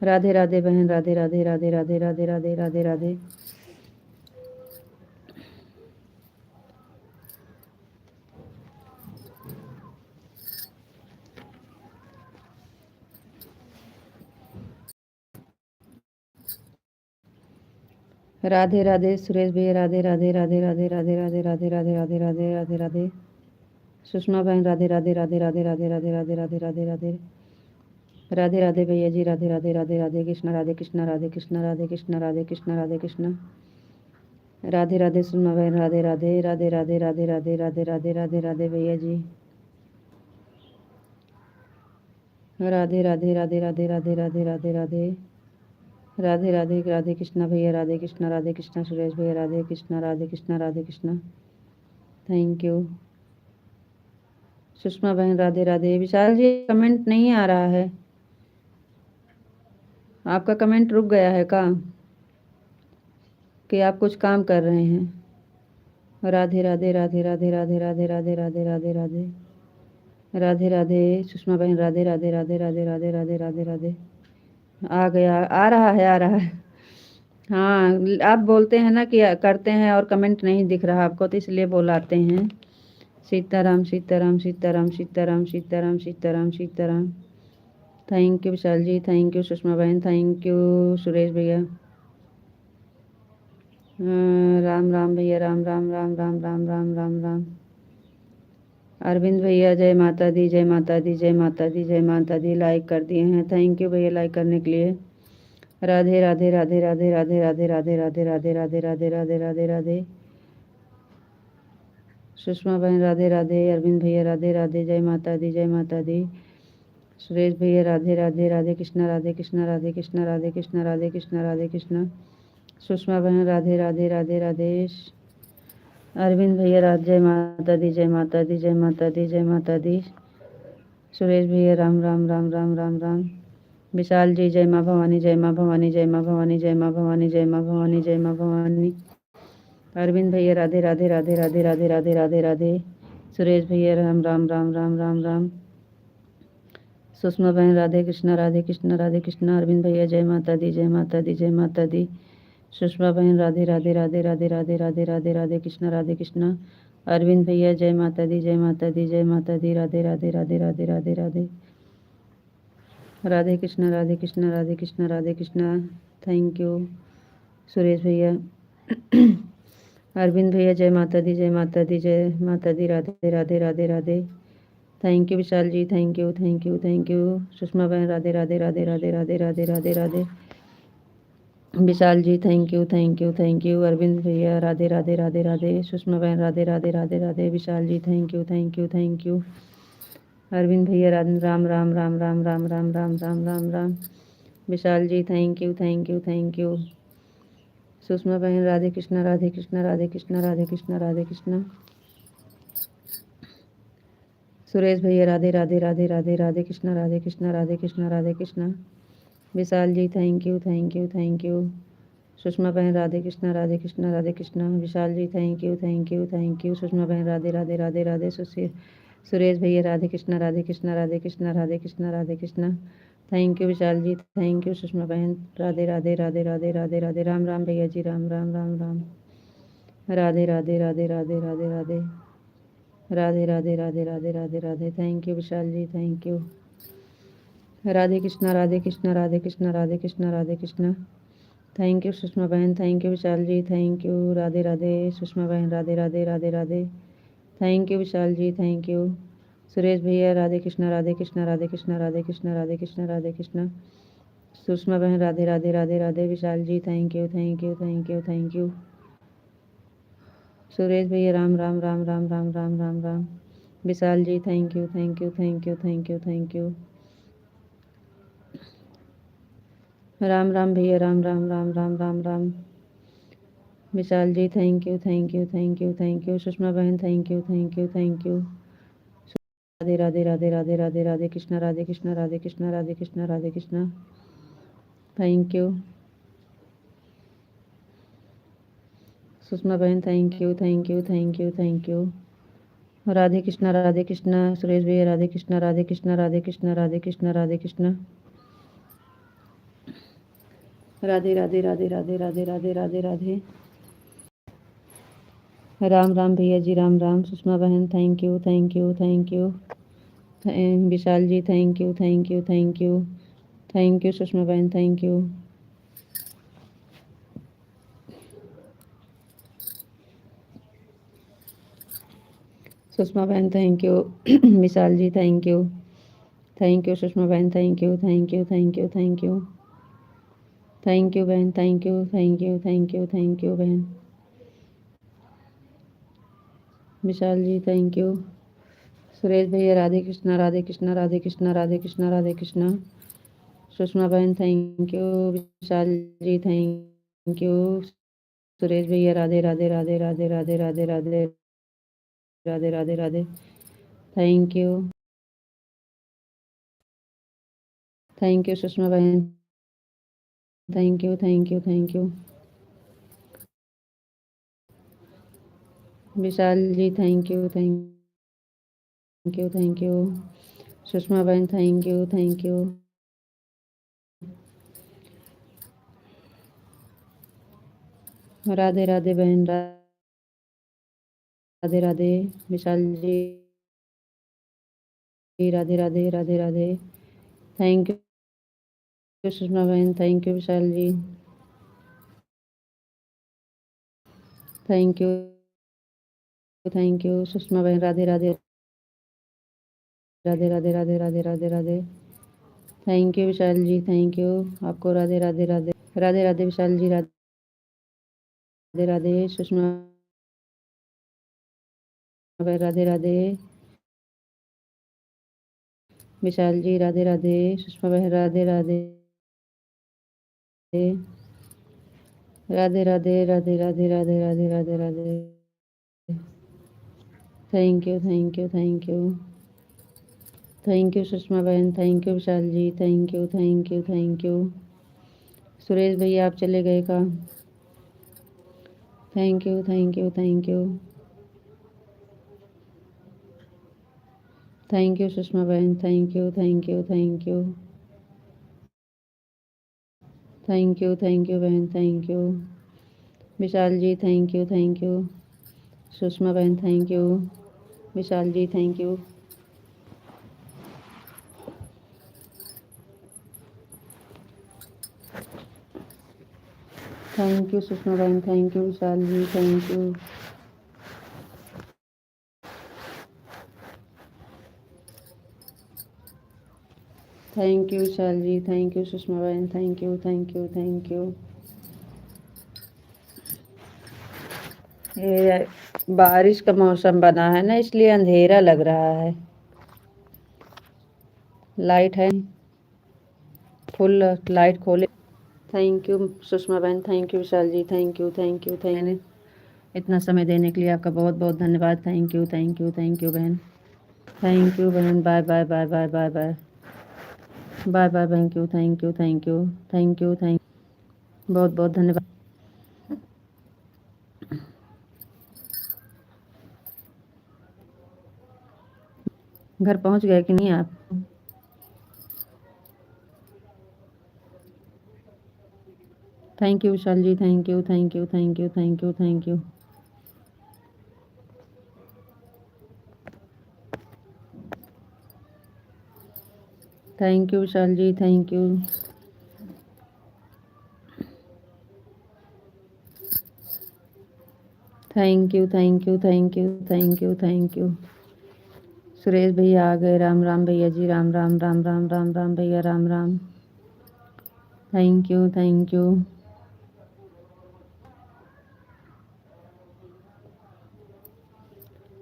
राधे राधे बहन, राधे राधे राधे राधे राधे राधे राधे राधे। राधे राधे सुरेश भैया, राधे राधे राधे राधे राधे राधे राधे राधे राधे राधे राधे राधे। सुषमा बहन राधे राधे राधे राधे राधे राधे राधे राधे राधे राधे राधे राधे भैया जी, राधे राधे राधे राधे कृष्णा, राधे कृष्णा, राधे कृष्णा, राधे कृष्णा, राधे कृष्णा, राधे कृष्णा। राधे राधे सुषमा बहन, राधे राधे राधे राधे राधे राधे राधे राधे राधे राधे भैया जी, राधे राधे राधे राधे राधे राधे राधे राधे राधे राधे राधे कृष्णा भैया, राधे कृष्णा, राधे कृष्णा सुरेश भैया, राधे कृष्णा, राधे कृष्णा, राधे कृष्णा। थैंक यू सुषमा बहन, राधे राधे। विशाल जी कमेंट नहीं आ रहा है, आपका कमेंट रुक गया है का, कि आप कुछ काम कर रहे हैं। राधे राधे राधे राधे राधे राधे राधे राधे राधे राधे राधे राधे सुषमा बहन, राधे राधे राधे राधे राधे राधे राधे राधे। आ गया, आ रहा है, आ रहा है। हाँ, आप बोलते हैं ना कि करते हैं और कमेंट नहीं दिख रहा आपको, तो इसलिए बुलाते हैं। Sitaram Sitaram Sitaram Sitaram Sitaram Sitaram Sitaram. Thank you Vishal ji, thank you Sushma बहन, थैंक यू सुरेश भैया। राम राम भैया, राम राम राम राम राम राम राम राम। अरविंद भैया, जय माता दी, जय माता दी, जय माता दी, जय माता दी। लाइक कर दिए हैं, थैंक यू भैया लाइक करने के लिए। राधे राधे राधे राधे राधे राधे राधे राधे राधे राधे राधे राधे राधे राधे। सुषमा बहन, राधे राधे। अरविंद भैया, राधे राधे, जय माता दी, जय माता दी। सुरेश भैया, राधे राधे, राधे कृष्णा, राधे कृष्णा, राधे कृष्णा, राधे कृष्णा, राधे कृष्णा, राधे कृष्णा। सुषमा बहन, राधे राधे राधे राधे। अरविंद भैया, राधे, जय माता दी, जय माता दी, जय माता दी, जय माता दी। सुरेश भैया, राम राम राम राम राम राम। विशाल जी, जय माँ भवानी, जय माँ भवानी, जय माँ भवानी, जय माँ भवानी, जय माँ भवानी, जय माँ भवानी। अरविंद भैया, राधे राधे राधे राधे राधे राधे राधे राधे। सुरेश भैया, राम राम राम राम राम राम। सुषमा बहन, राधे कृष्णा, राधे कृष्णा, राधे कृष्णा। अरविंद भैया, जय माता दी, जय माता दी, जय माता दी। सुषमा बहन, राधे राधे राधे राधे राधे राधे राधे राधे कृष्णा, राधे कृष्णा। अरविंद भैया, जय माता दी, जय माता दी, जय माता दी। राधे राधे राधे राधे राधे राधे राधे कृष्णा, राधे कृष्णा, राधे कृष्णा, राधे कृष्णा। थैंक यू सुरेश भैया। अरविंद भैया, जय माता दी, जय माता दी, जय माता दी। Radhe Radhe Radhe Radhe. Thank you Vishal ji, thank you thank you thank you. Sushma बहन, Radhe Radhe Radhe Radhe Radhe Radhe Radhe Radhe. Vishal ji, thank you thank you thank you. Arvind भैया, राधे राधे राधे राधे। सुषमा बहन, Radhe Radhe Radhe Radhe. Vishal ji, thank you thank you thank you. Arvind भैया, Ram Ram Ram Ram Ram Ram Ram Ram Ram Ram Ram. Vishal ji, thank you thank you thank you. Sushma बहन, राधे कृष्णा, राधे कृष्णा, राधे कृष्णा, राधे कृष्णा, राधे कृष्णा। सुरेश भैया, Radhe Radhe Radhe Radhe Radhe Krishna, Radhe Krishna, Radhe Krishna, Radhe Krishna. Vishal ji, thank you thank you thank you. Sushma बहन, Radhe Krishna, Radhe Krishna, Radhe Krishna. Vishal ji, thank you thank you thank you. Sushma बहन, राधे राधे राधे राधे। सुरेश भैया, Radhe Krishna, Radhe Krishna, Radhe Krishna, Radhe Krishna, Radhe Krishna. Thank you Vishal ji, thank you Sushma बहन। राधे राधे राधे राधे राधे राधे। राम राम भैया जी, Ram Ram Ram Ram. Radhe Radhe Radhe Radhe Radhe Radhe Radhe Radhe Radhe Radhe Radhe Radhe. Thank you Vishal ji, thank you. Radhe Krishna, Radhe Krishna, Radhe Krishna, Radhe Krishna, Radhe Krishna. Thank you Sushma बहन, thank you Vishal ji, thank you. Radhe Radhe Sushma बहन, Radhe Radhe Radhe Radhe. Thank you Vishal ji, thank you. Suresh भैया, राधे कृष्णा, राधे कृष्णा, राधे कृष्णा, राधे कृष्णा, राधे कृष्णा, राधे कृष्णा। सुषमा बहन, Radhe Radhe Radhe Radhe. Vishal ji, thank you thank you thank you thank you. Suresh भैया, Ram Ram Ram Ram Ram Ram Ram Ram. Vishal ji, thank you thank you thank you thank you thank you. Ram Ram भैया, Ram Ram Ram Ram Ram Ram. Vishal ji, thank you thank you thank you thank you. Sushma बहन, thank you thank you thank you. Radhe Radhe Radhe Radhe Radhe Radhe Krishna, Radhe Krishna, Radhe Krishna, Radhe Krishna, Radhe Krishna. Thank you Sushma बहन, thank you thank you thank you thank you. Radhe Krishna, Radhe Krishna. Suresh भैया, राधे कृष्णा, राधे कृष्णा, राधे कृष्णा, राधे कृष्णा, राधे कृष्णा। राधे राधे राधे राधे राधे राधे राधे राधे। राम राम भैया जी, राम राम। सुषमा बहन, thank you thank you thank you. Vishal ji, thank you thank you thank you thank you. Sushma बहन, thank you. Sushma बहन thank you. Vishal ji thank you Sushma बहन thank you thank you thank you thank you thank you बहन thank you thank you thank you thank you बहन। Vishal ji thank you. Suresh भैया राधे कृष्णा राधे कृष्णा राधे कृष्णा राधे कृष्णा राधे कृष्णा। सुषमा बहन thank you. Vishal ji thank you. Suresh भैया Radhe Radhe Radhe Radhe Radhe Radhe Radhe Radhe Radhe Radhe thank you Sushma बहन thank you thank you thank you. Vishal ji thank you thank you. Sushma बहन thank you. Radhe Radhe बहन Radhe Radhe. Vishal ji Radhe Radhe Radhe Radhe thank you Sushma बहन thank you. Vishal ji thank you Sushma बहन Radhe Radhe Radhe Radhe Radhe Radhe Radhe Radhe thank you Vishal ji thank you. आपको राधे राधे राधे राधे राधे विशाल जी राधे राधे। सुषमा बहन राधे राधे। विशाल जी राधे राधे। सुषमा बहन Radhe Radhe Radhe Radhe Radhe Radhe Radhe Radhe Radhe Radhe thank you thank you Sushma बहन thank you. Vishal ji thank you. Suresh भैया आप चले गए का? Thank you thank you Sushma बहन थैंक यू बहन thank you. Vishal ji thank you. Sushma बहन thank you. Vishal ji thank you. Thank you Sushma बहन thank you. Vishal ji thank you. Thank you Vishal ji thank you Sushma बहन थैंक यू। ये बारिश का मौसम बना है ना, इसलिए अंधेरा लग रहा है। लाइट है फुल, लाइट खोले। थैंक यू सुषमा बहन thank you. Vishal ji thank you इतना समय देने के लिए आपका बहुत बहुत धन्यवाद। थैंक यू बहन। थैंक यू बहन। Bye bye bye bye bye bye bye bye. Thank you बहुत बहुत धन्यवाद। घर पहुंच गए कि नहीं आप? Thank you Vishal ji thank you thank you Vishal ji thank you. Thank you. Suresh भैया आ गए। राम राम भैया जी। राम राम राम राम राम राम भैया राम राम। Thank you.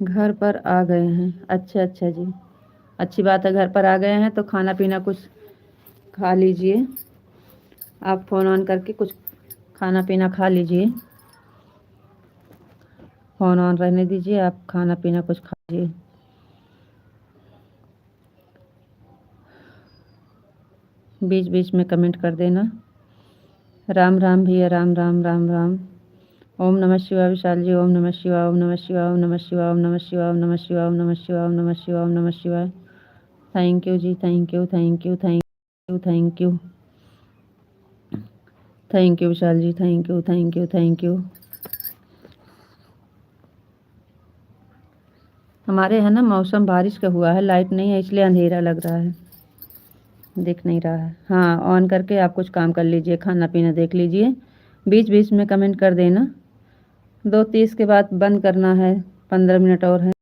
घर पर आ गए हैं। अच्छा जी, अच्छी बात है। घर पर आ गए हैं तो खाना पीना कुछ खा लीजिए। आप फ़ोन ऑन करके कुछ खाना पीना खा लीजिए। फ़ोन ऑन रहने दीजिए, आप खाना पीना कुछ खा लीजिए। बीच बीच में कमेंट कर देना। राम राम भैया राम राम राम राम। ओम नमः शिवाय विशाल जी। ओम नमः शिवाय ओम नमः शिवाय ओम नमः शिवाय ओम नमः शिवाय ओम नमः शिवाय ओम नमः शिवाय ओम नमः शिवाय ओम नमः शिवाय। थैंक यू जी thank you Vishal ji thank you. हमारे यहाँ ना मौसम बारिश का हुआ है, लाइट नहीं है इसलिए अंधेरा लग रहा है, दिख नहीं रहा है। हाँ ऑन करके आप कुछ काम कर लीजिए, खाना पीना देख लीजिए। बीच बीच में कमेंट कर देना। 2:30 के बाद बंद करना है, 15 मिनट और है।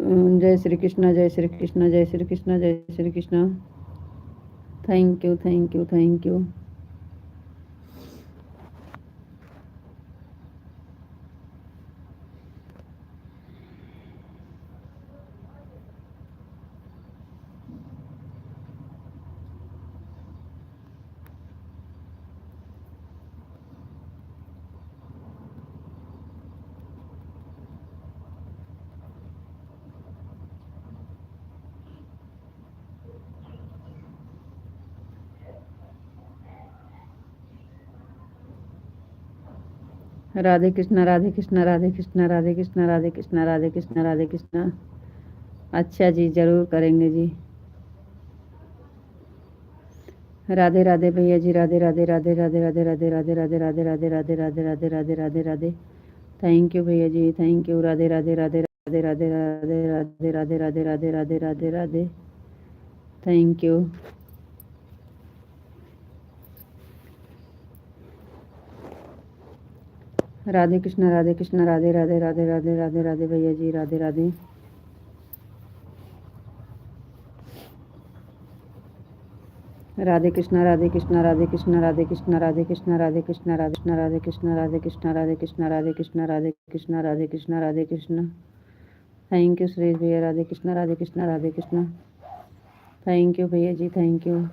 जय श्री कृष्ण, जय श्री कृष्ण, जय श्री कृष्ण, जय Shri Krishna. Thank you, thank you, thank you. Radhe Krishna, Radhe Krishna, Radhe Krishna, Radhe Krishna, Radhe Krishna, Radhe Krishna, Radhe Krishna. अच्छा जी, जरूर करेंगे जी। राधे राधे भैया जी, राधे राधे, राधे राधे, राधे राधे, राधे राधे, राधे राधे, राधे राधे, राधे राधे, राधे राधे, थैंक यू भैया जी, thank you. Radhe Radhe, Radhe Radhe, Radhe Radhe, Radhe Radhe, Radhe Radhe, Radhe Radhe, Radhe, thank you. Radhe Krishna, Radhe Krishna, Radhe Radhe, Radhe Radhe, Radhe Radhe भैया जी, राधे राधे। राधे कृष्णा, राधे कृष्णा, राधे कृष्णा, राधे कृष्णा, राधे कृष्णा, राधे कृष्णा, राधे कृष्णा, राधे कृष्णा, राधे कृष्णा, राधे कृष्णा, राधे कृष्णा, राधे कृष्णा, राधे कृष्णा, राधे कृष्णा। थैंक यू सुरेश भैया। राधे कृष्णा, राधे कृष्णा, राधे कृष्णा, थैंक यू भैया जी, थैंक यू।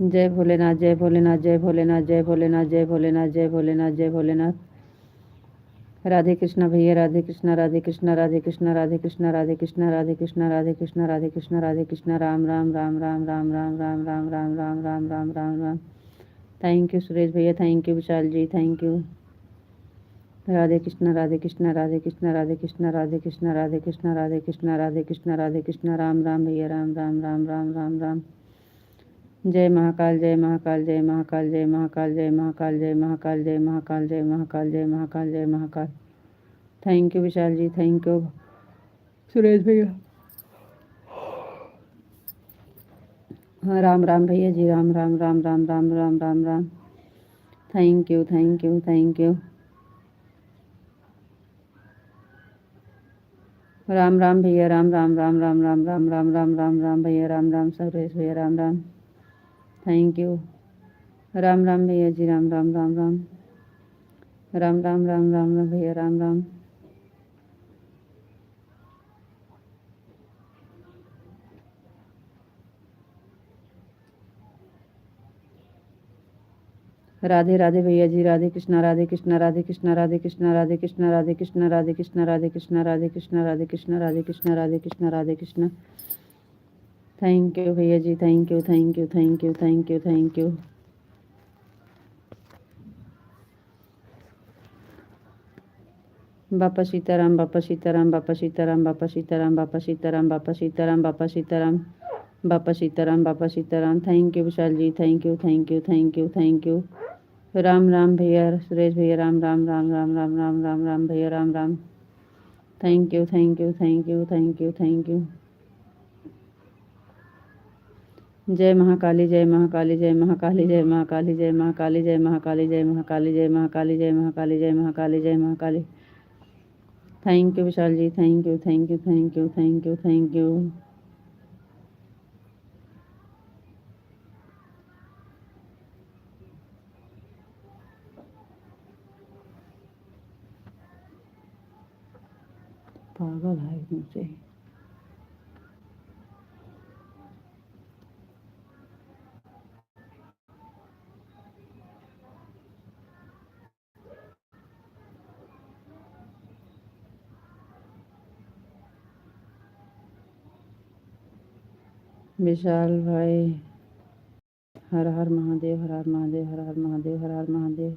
जय भोलेनाथ, जय भोलेनाथ, जय भोलेनाथ, जय भोलेनाथ, जय भोलेनाथ, जय भोलेनाथ, जय भोलेनाथ। राधे कृष्णा भैया, राधे कृष्णा, राधे कृष्णा, राधे कृष्णा, राधे कृष्णा, राधे कृष्णा, राधे कृष्णा, राधे कृष्णा, राधे कृष्णा, राधे कृष्णा, राम राम राम राम राम राम राम राम राम राम राम राम राम राम। थैंक यू सुरेश भैया, thank you Vishal ji, thank you. Radhe Krishna, Radhe Krishna, Radhe Krishna, Radhe Krishna, Radhe Krishna, Radhe Krishna, Radhe Krishna, Radhe Krishna, Radhe Krishna, Ram Ram भैया, राम राम राम राम राम राम। जय महाकाल, जय महाकाल, जय महाकाल, जय महाकाल, जय महाकाल, जय महाकाल, जय महाकाल, जय महाकाल, जय महाकाल, जय Mahakal. Thank you Vishal ji, thank you Suresh भैया। हाँ राम राम भैया जी, Ram Ram Ram Ram Ram Ram Ram Ram. Thank you, thank you, thank you. Ram Ram भैया, राम राम राम राम राम राम राम राम राम राम भैया, राम राम सुरेश भैया, राम राम, थैंक यू। राम राम भैया जी, राम राम राम राम राम राम राम राम राम भैया, राम राम। राधे राधे भैया जी, राधे कृष्णा, राधे कृष्णा, राधे कृष्णा, राधे कृष्णा, राधे कृष्णा, राधे कृष्णा, राधे कृष्णा, राधे कृष्णा, राधे कृष्णा, राधे कृष्णा, राधे कृष्णा, राधे कृष्णा, राधे कृष्णा। थैंक यू भैया जी, thank you, thank you, thank you, thank you, thank you. बापा Sitaram, Bapa Sitaram, Bapa Sitaram, Bapa Sitaram, Bapa Sitaram, Bapa Sitaram, Bapa Sitaram, Bapa Sitaram, Bapa Sitaram. Thank you Vishal ji, thank you, thank you, thank you, thank you. Ram Ram भैया, सुरेश भैया, राम राम राम राम राम राम राम राम भैया, Ram Ram. Thank you, thank you, thank you, thank you, thank you. जय महाकाली, जय महाकाली, जय महाकाली, जय महाकाली, जय महाकाली, जय महाकाली, जय महाकाली, जय महाकाली, जय महाकाली, जय महाकाली, जय Mahakali. Thank you Vishal ji, thank you, thank you, thank you, thank you, thank you. पागल है मुझसे। विशाल भाई, हर हर महादेव, हर हर महादेव, हर हर महादेव, हर हर महादेव।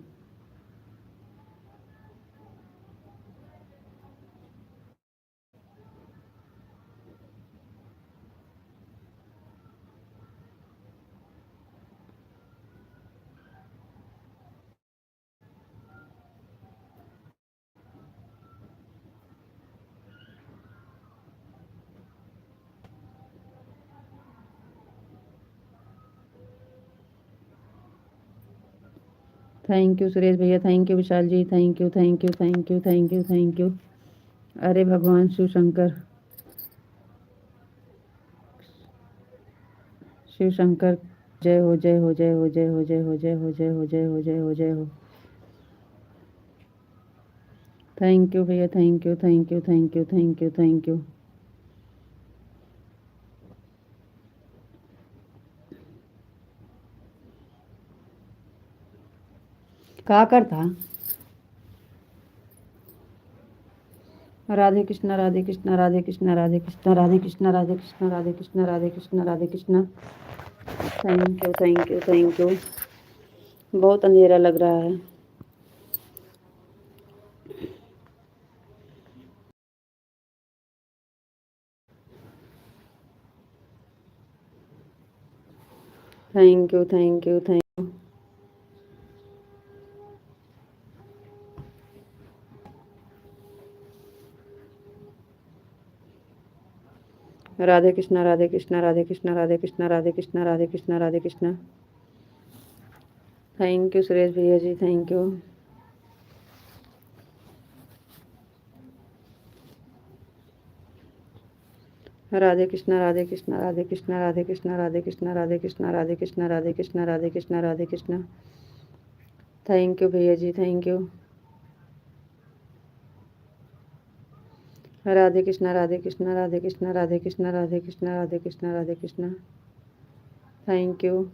थैंक यू सुरेश भैया, thank you Vishal ji, thank you thank you thank you thank you thank you. अरे भगवान शिव शंकर, शिव शंकर, जय हो जय हो जय हो जय हो जय हो जय हो जय हो जय हो जय हो जय हो। थैंक यू भैया, thank you thank you thank you thank you thank you. का करता। Radhe Krishna Radhe Krishna Radhe Krishna Radhe Krishna Radhe Krishna Radhe Krishna Radhe Krishna Radhe Krishna Radhe Krishna. Thank you thank you thank you. बहुत अंधेरा लग रहा है। Thank you thank you thank you. Radhe Krishna Radhe Krishna Radhe Krishna Radhe Krishna Radhe Krishna Radhe Krishna Radhe Krishna. Thank you Suresh भैया जी, thank you. Radhe Krishna Radhe Krishna Radhe Krishna Radhe Krishna Radhe Krishna Radhe Krishna Radhe Krishna Radhe Krishna Radhe Krishna Radhe Krishna. Thank you भैया जी, thank you. Radhe Krishna Radhe Krishna Radhe Krishna Radhe Krishna Radhe Krishna Radhe Krishna Radhe Krishna. Thank you.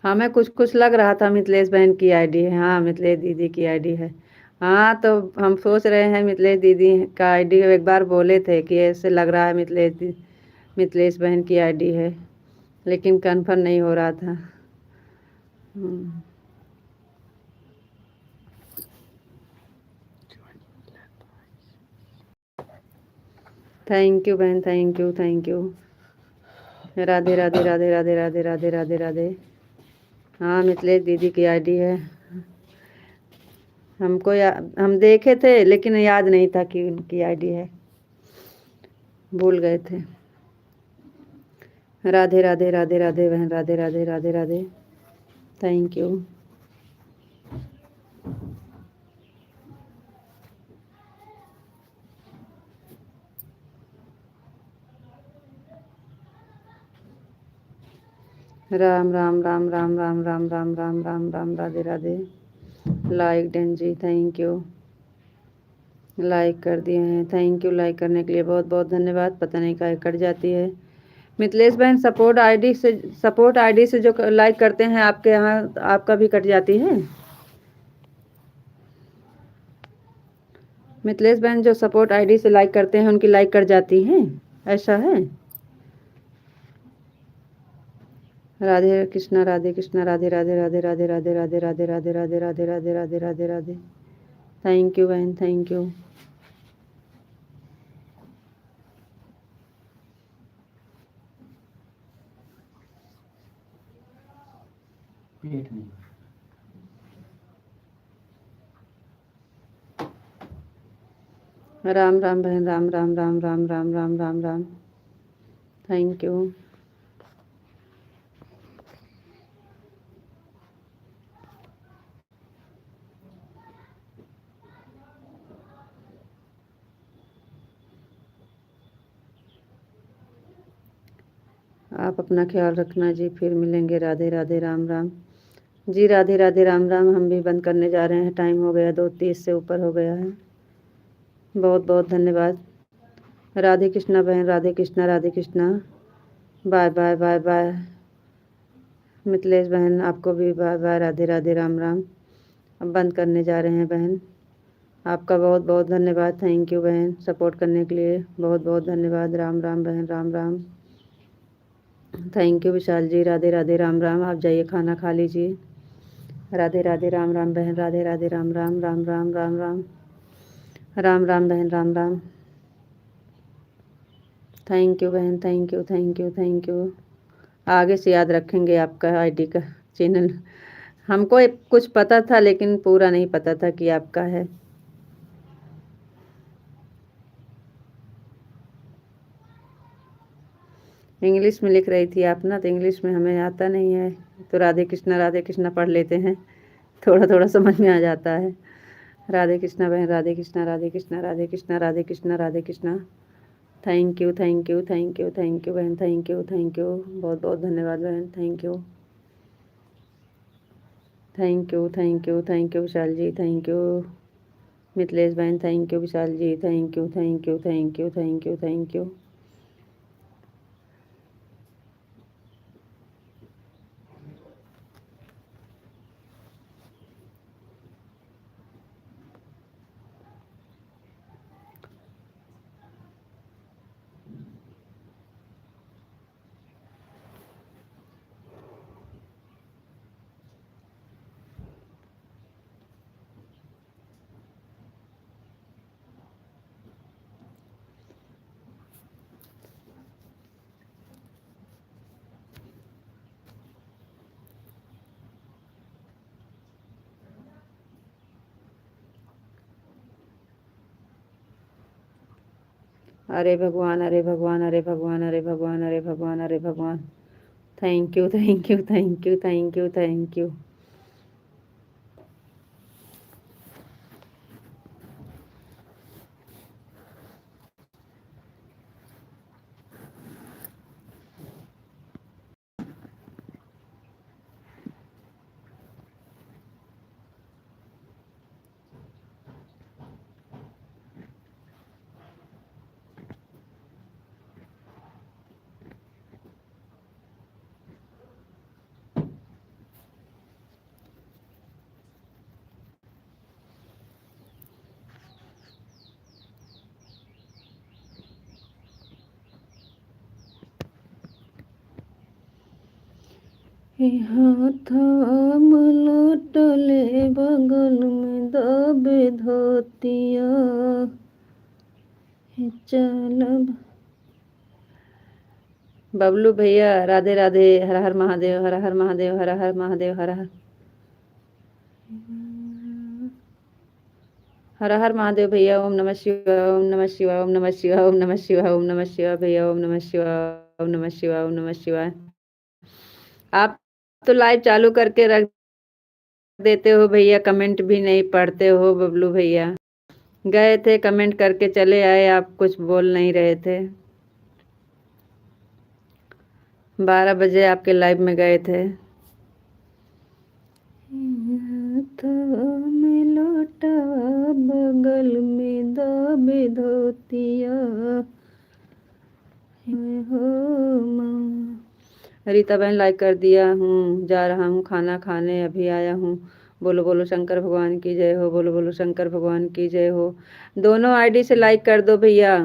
हमें कुछ कुछ लग रहा था मिथिलेश बहन की आईडी है। हाँ, मिथिलेश दीदी की आईडी है। हाँ, तो हम सोच रहे हैं मिथिलेश दीदी का आईडी एक बार बोले थे कि ऐसे लग रहा है मिथिलेश बहन की आईडी है, लेकिन कन्फर्म नहीं हो रहा था। थैंक यू बहन, thank you thank you. Radhe Radhe Radhe Radhe Radhe Radhe Radhe Radhe. हाँ, मिथिलेश दीदी की आईडी है। हम देखे थे लेकिन याद नहीं था कि उनकी आईडी है, भूल गए थे। राधे राधे राधे राधे बहन, Radhe Radhe Radhe Radhe. Thank you. Ram Ram Ram Ram Ram Ram Ram Ram Ram Ram Radhe Radhe. Like डेन जी, थैंक यू। लाइक कर दिए हैं, थैंक यू। लाइक करने के लिए बहुत बहुत धन्यवाद। पता नहीं काहे कट जाती है। मिथिलेश बहन, सपोर्ट आईडी से जो लाइक करते हैं आपके यहाँ, आपका भी कट जाती है। मिथिलेश बहन जो सपोर्ट आईडी से लाइक करते हैं उनकी लाइक कट जाती हैं, ऐसा है। राधे कृष्णा राधे कृष्णा राधे राधे राधे राधे राधे राधे राधे राधे राधे राधे राधे राधे राधे राधे। थैंक यू बहन, थैंक यू। पेट नहीं। राम राम बहन, राम राम राम राम राम राम राम राम। Thank you. आप अपना ख्याल रखना जी, फिर मिलेंगे। राधे राधे राम राम जी, राधे राधे राम राम। हम भी बंद करने जा रहे हैं, टाइम हो गया, 2:30 से ऊपर हो गया है। बहुत बहुत धन्यवाद। राधे कृष्णा बहन, Radhe Krishna Radhe Krishna. Bye bye bye bye. Mithilesh बहन आपको भी बाय बाय, राधे राधे राम राम। अब बंद करने जा रहे हैं बहन। आपका बहुत बहुत धन्यवाद। थैंक यू बहन, सपोर्ट करने के लिए बहुत बहुत धन्यवाद। राम राम बहन, राम राम। Thank you Vishal ji, Radhe Radhe, Ram Ram. आप जाइए खाना खा लीजिए। राधे राधे, राम राम बहन, राधे राधे, राम राम, राम राम, राम राम, राम राम बहन, राम राम। थैंक यू बहन, thank you, thank you, thank you. आगे से याद रखेंगे आपका आईडी का चैनल। हमको कुछ पता था लेकिन पूरा नहीं पता था कि आपका है। इंग्लिश में लिख रही थी आप ना, तो इंग्लिश में हमें आता नहीं है, तो राधे कृष्णा पढ़ लेते हैं, थोड़ा थोड़ा समझ में आ जाता है। राधे कृष्णा बहन, Radhe Krishna, Radhe Krishna, Radhe Krishna, Radhe Krishna, Radhe Krishna. Thank you, thank you, thank you, thank you बहन, थैंक यू, थैंक यू, बहुत बहुत धन्यवाद बहन। Thank you, thank you, thank you, thank you Vishal ji, thank you Mithilesh बहन, thank you Vishal ji, thank you, thank you, thank you, thank you, thank you. अरे भगवान, अरे भगवान, अरे भगवान, अरे भगवान, अरे भगवान, अरे भगवान। Thank you, thank you, thank you, thank you, thank you. यहाँ थाम लौटले बगल में दबे धोतिया, चलब। बबलू भैया राधे राधे, हर हर महादेव, हर हर महादेव, हर हर महादेव, हर हर हर हर महादेव भैया। ओम नमः शिवाय, ओम नमः शिवाय, ओम नमः शिवाय, ओम नमः शिवाय, ओम नमः शिवाय भैया, ओम नमः शिवाय, ओम नमः शिवाय, ओम नमः शिवाय। आप तो लाइव चालू करके रख देते हो भैया, कमेंट भी नहीं पढ़ते हो बबलू भैया। गए थे कमेंट करके चले आए, आप कुछ बोल नहीं रहे थे। 12 बजे आपके लाइव में गए थे। में लौटा बगल में दबे धोतिया, हो माँ। रीता बहन लाइक कर दिया हूँ, जा रहा हूँ खाना खाने, अभी आया हूँ। बोलो बोलो शंकर भगवान की जय हो, बोलो बोलो शंकर भगवान की जय हो। दोनों आईडी से लाइक कर दो भैया।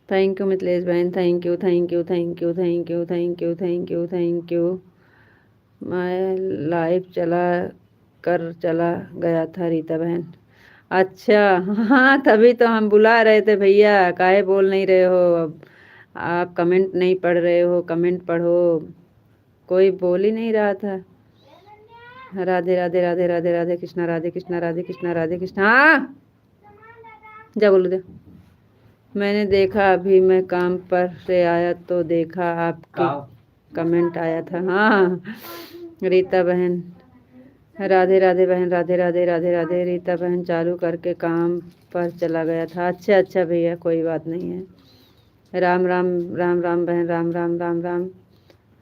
थैंक यू मिथिलेश बहन, thank you, thank you, thank you, thank you, thank you, thank you, thank you. मैं लाइव चला गया था रीता बहन। अच्छा, हाँ तभी तो हम बुला रहे थे भैया, काहे बोल नहीं रहे हो। अब आप कमेंट नहीं पढ़ रहे हो, कमेंट पढ़ो। कोई बोल ही नहीं रहा था। राधे राधे, राधे राधे, राधे कृष्णा, राधे कृष्णा, राधे कृष्णा, राधे कृष्णा। हाँ जा बोलो दे। मैंने देखा, अभी मैं काम पर से आया तो देखा आपकी कमेंट आया था। हाँ रीता बहन, राधे राधे बहन, राधे राधे, राधे राधे। रीता बहन चालू करके काम पर चला गया था। अच्छा अच्छा भैया, कोई बात नहीं है। राम राम, राम राम बहन, राम राम, राम राम।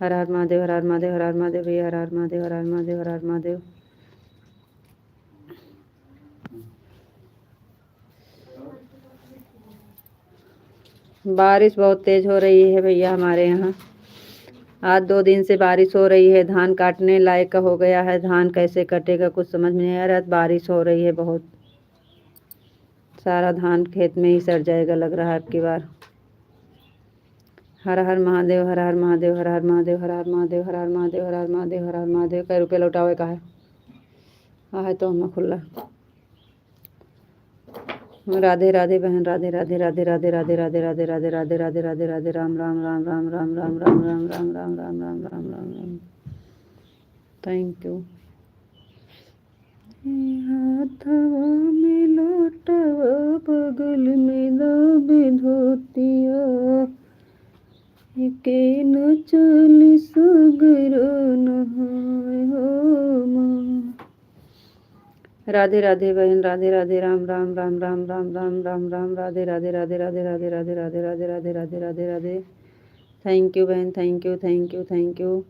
हर हर महादेव, हर हर महादेव, हर हर महादेव भैया, हर हर महादेव, हर हर महादेव, हर हर महादेव। बारिश बहुत तेज हो रही है भैया हमारे यहाँ। आज 2 दिन से बारिश हो रही है, धान काटने लायक हो गया है। धान कैसे कटेगा कुछ समझ में नहीं आ रहा। बारिश हो रही है बहुत, सारा धान खेत में ही सड़ जाएगा लग रहा है अब की बार। हर हर महादेव, हर हर महादेव, हर हर महादेव, हर हर महादेव, हर हर महादेव, हर हर महादेव, हर हर महादेव। कई रुपये लौटावे का है तो हमें खुला। राधे राधे बहन, राधे राधे राधे राधे राधे राधे राधे राधे राधे राधे राधे राधे राम राम राम राम राम राम राम राम राम राम राम राम राम राम राम। Thank you. हाथवा में लोटवा बगल में दाबे धोतिया, के न चली सगर नहाय हो माँ। राधे राधे बहन, राधे राधे राम राम राम राम राम राम राम राम राधे राधे राधे राधे राधे राधे राधे राधे राधे राधे राधे राधे। थैंक यू बहन, thank you thank you thank you.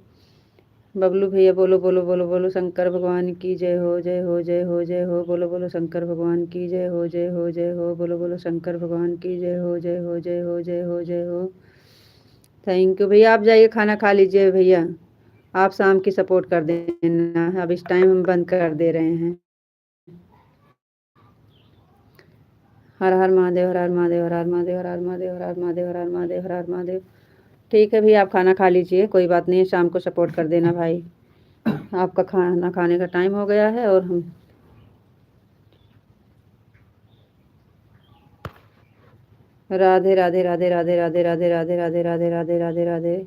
Bablu भैया बोलो बोलो बोलो बोलो शंकर भगवान की जय हो, जय हो जय हो जय हो। बोलो बोलो शंकर भगवान की जय हो, जय हो जय हो। बोलो बोलो शंकर भगवान की जय हो, जय हो जय हो जय हो जय हो। थैंक यू भैया। आप जाइए खाना खा लीजिए भैया, आप शाम की सपोर्ट कर देना। अब इस टाइम हम बंद कर दे रहे हैं। हर हर महादेव, हर हर महादेव, हर हर महादेव, हर हर महादेव, हर हर महादेव, हर हर महादेव, हर हर महादेव। ठीक है भैया, आप खाना खा लीजिए, कोई बात नहीं है। शाम को सपोर्ट कर देना भाई। आपका खाना खाने का टाइम हो गया है और हम राधे राधे राधे राधे राधे राधे राधे राधे राधे राधे राधे राधे।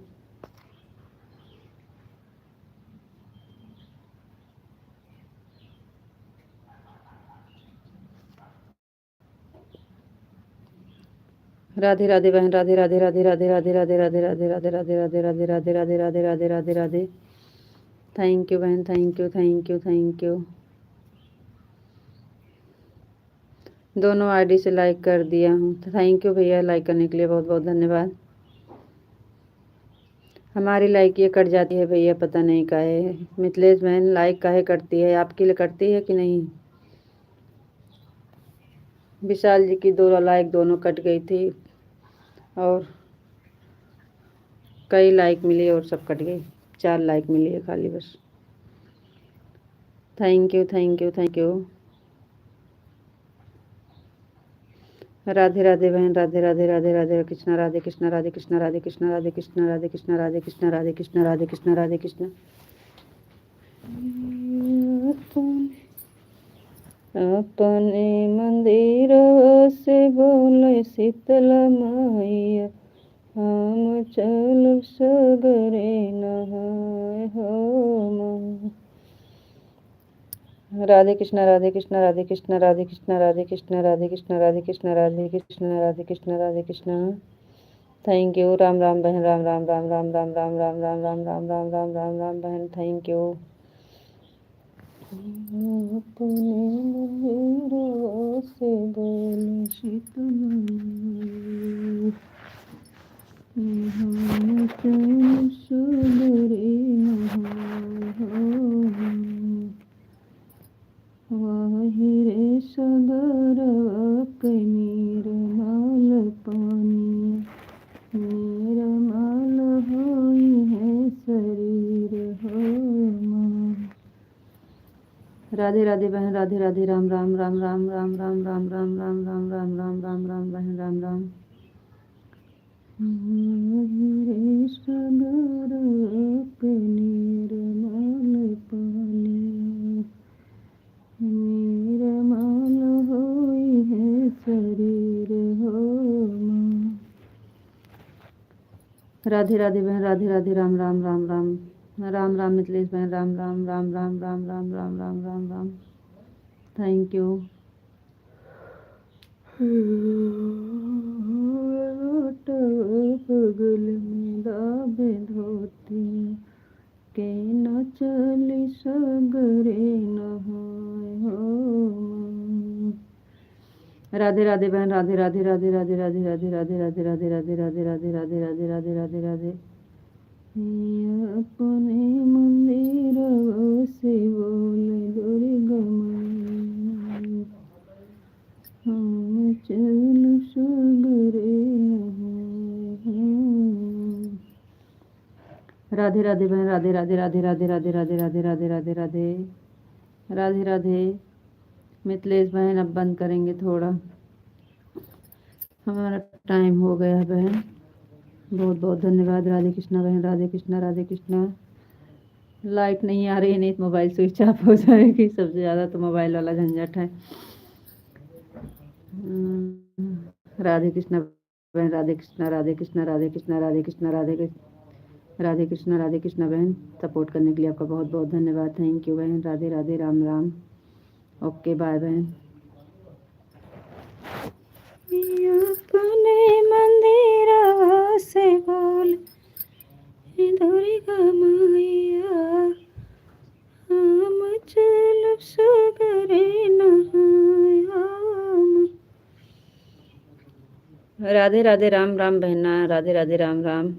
राधे राधे बहन, राधे राधे राधे राधे राधे राधे राधे राधे राधे राधे राधे राधे राधे राधे राधे राधे राधे राधे। थैंक यू बहन, thank you thank you thank you. दोनों आईडी से लाइक कर दिया हूँ। थैंक यू भैया, लाइक करने के लिए बहुत बहुत धन्यवाद। हमारी लाइक ये कट जाती है भैया, पता नहीं काहे। मिथिलेश बहन लाइक काहे कटती है, आपके लिए कटती है कि नहीं? विशाल जी की 2 लाइक दोनों कट गई थी और कई लाइक मिली और सब कट गई। 4 लाइक मिली है खाली बस। Thank you thank you thank you. Radhe Radhe बहन, राधे राधे राधे राधे कृष्णा, राधे कृष्णा, राधे कृष्णा, राधे कृष्णा, राधे कृष्णा, राधे कृष्णा, राधे कृष्णा, राधे कृष्णा, राधे कृष्णा, राधे कृष्णा। अपने मंदिर से बोले शीतल मैया, हम चल सगरे नहाय हो माँ। राधे कृष्णा, राधे कृष्णा, राधे कृष्णा, राधे कृष्णा, राधे कृष्णा, राधे कृष्णा, राधे कृष्णा, राधे कृष्णा, राधे कृष्णा, राधे कृष्णा। Thank you. राम राम बहन, राम राम राम राम राम राम राम राम राम राम राम राम राम राम बहन, थैंक यू। अपने मंदिरों से बोले शीतल हम चल सगरे नहाय हो। वाहिरे सगरवा के निर्मल पानी, निर्मल होई है शरीर हो माँ। राधे राधे बहन, राधे राधे राम राम राम राम राम राम राम राम राम राम राम राम राम राम बहन, राम राम। वाहिरे सगरवा के निर्मल पानी, निर्मल होई है शरीर हो माँ। राधे राधे बहन, राधे राधे राम राम राम राम राम राम। मिथिलेश बहन, राम राम राम राम राम राम राम राम राम राम। Thank you. बगल में दाबे धोती, के न चली सगरे नहाय हो माँ। राधे राधे बहन, राधे राधे राधे राधे राधे राधे राधे राधे राधे राधे राधे राधे राधे राधे राधे राधे राधे। अपने मंदिर से बोले दुर्गा मैया, हम चल सगरे नहाय हो। राधे राधे बहन, राधे राधे राधे राधे राधे राधे राधे राधे राधे राधे राधे राधे। मिथिलेश बहन अब बंद करेंगे थोड़ा, हमारा टाइम हो गया बहन। बहुत बहुत धन्यवाद। राधे कृष्णा बहन, राधे कृष्णा राधे कृष्णा। लाइट नहीं आ रही, नहीं तो मोबाइल स्विच ऑफ हो जाएगी। सबसे ज़्यादा तो मोबाइल वाला झंझट है। राधे कृष्णा बहन, राधे कृष्णा राधे कृष्णा राधे कृष्णा राधे कृष्णा राधे कृष्णा राधे कृष्णा बहन। सपोर्ट करने के लिए आपका बहुत बहुत धन्यवाद। थैंक यू बहन। राधे राधे, राम राम। ओके बाय बहन। अपने मंदिर से बोल दुर्गा मैया, हम चल सगरे नहाया। राधे राधे, राम राम बहना। राधे राधे, राम राम।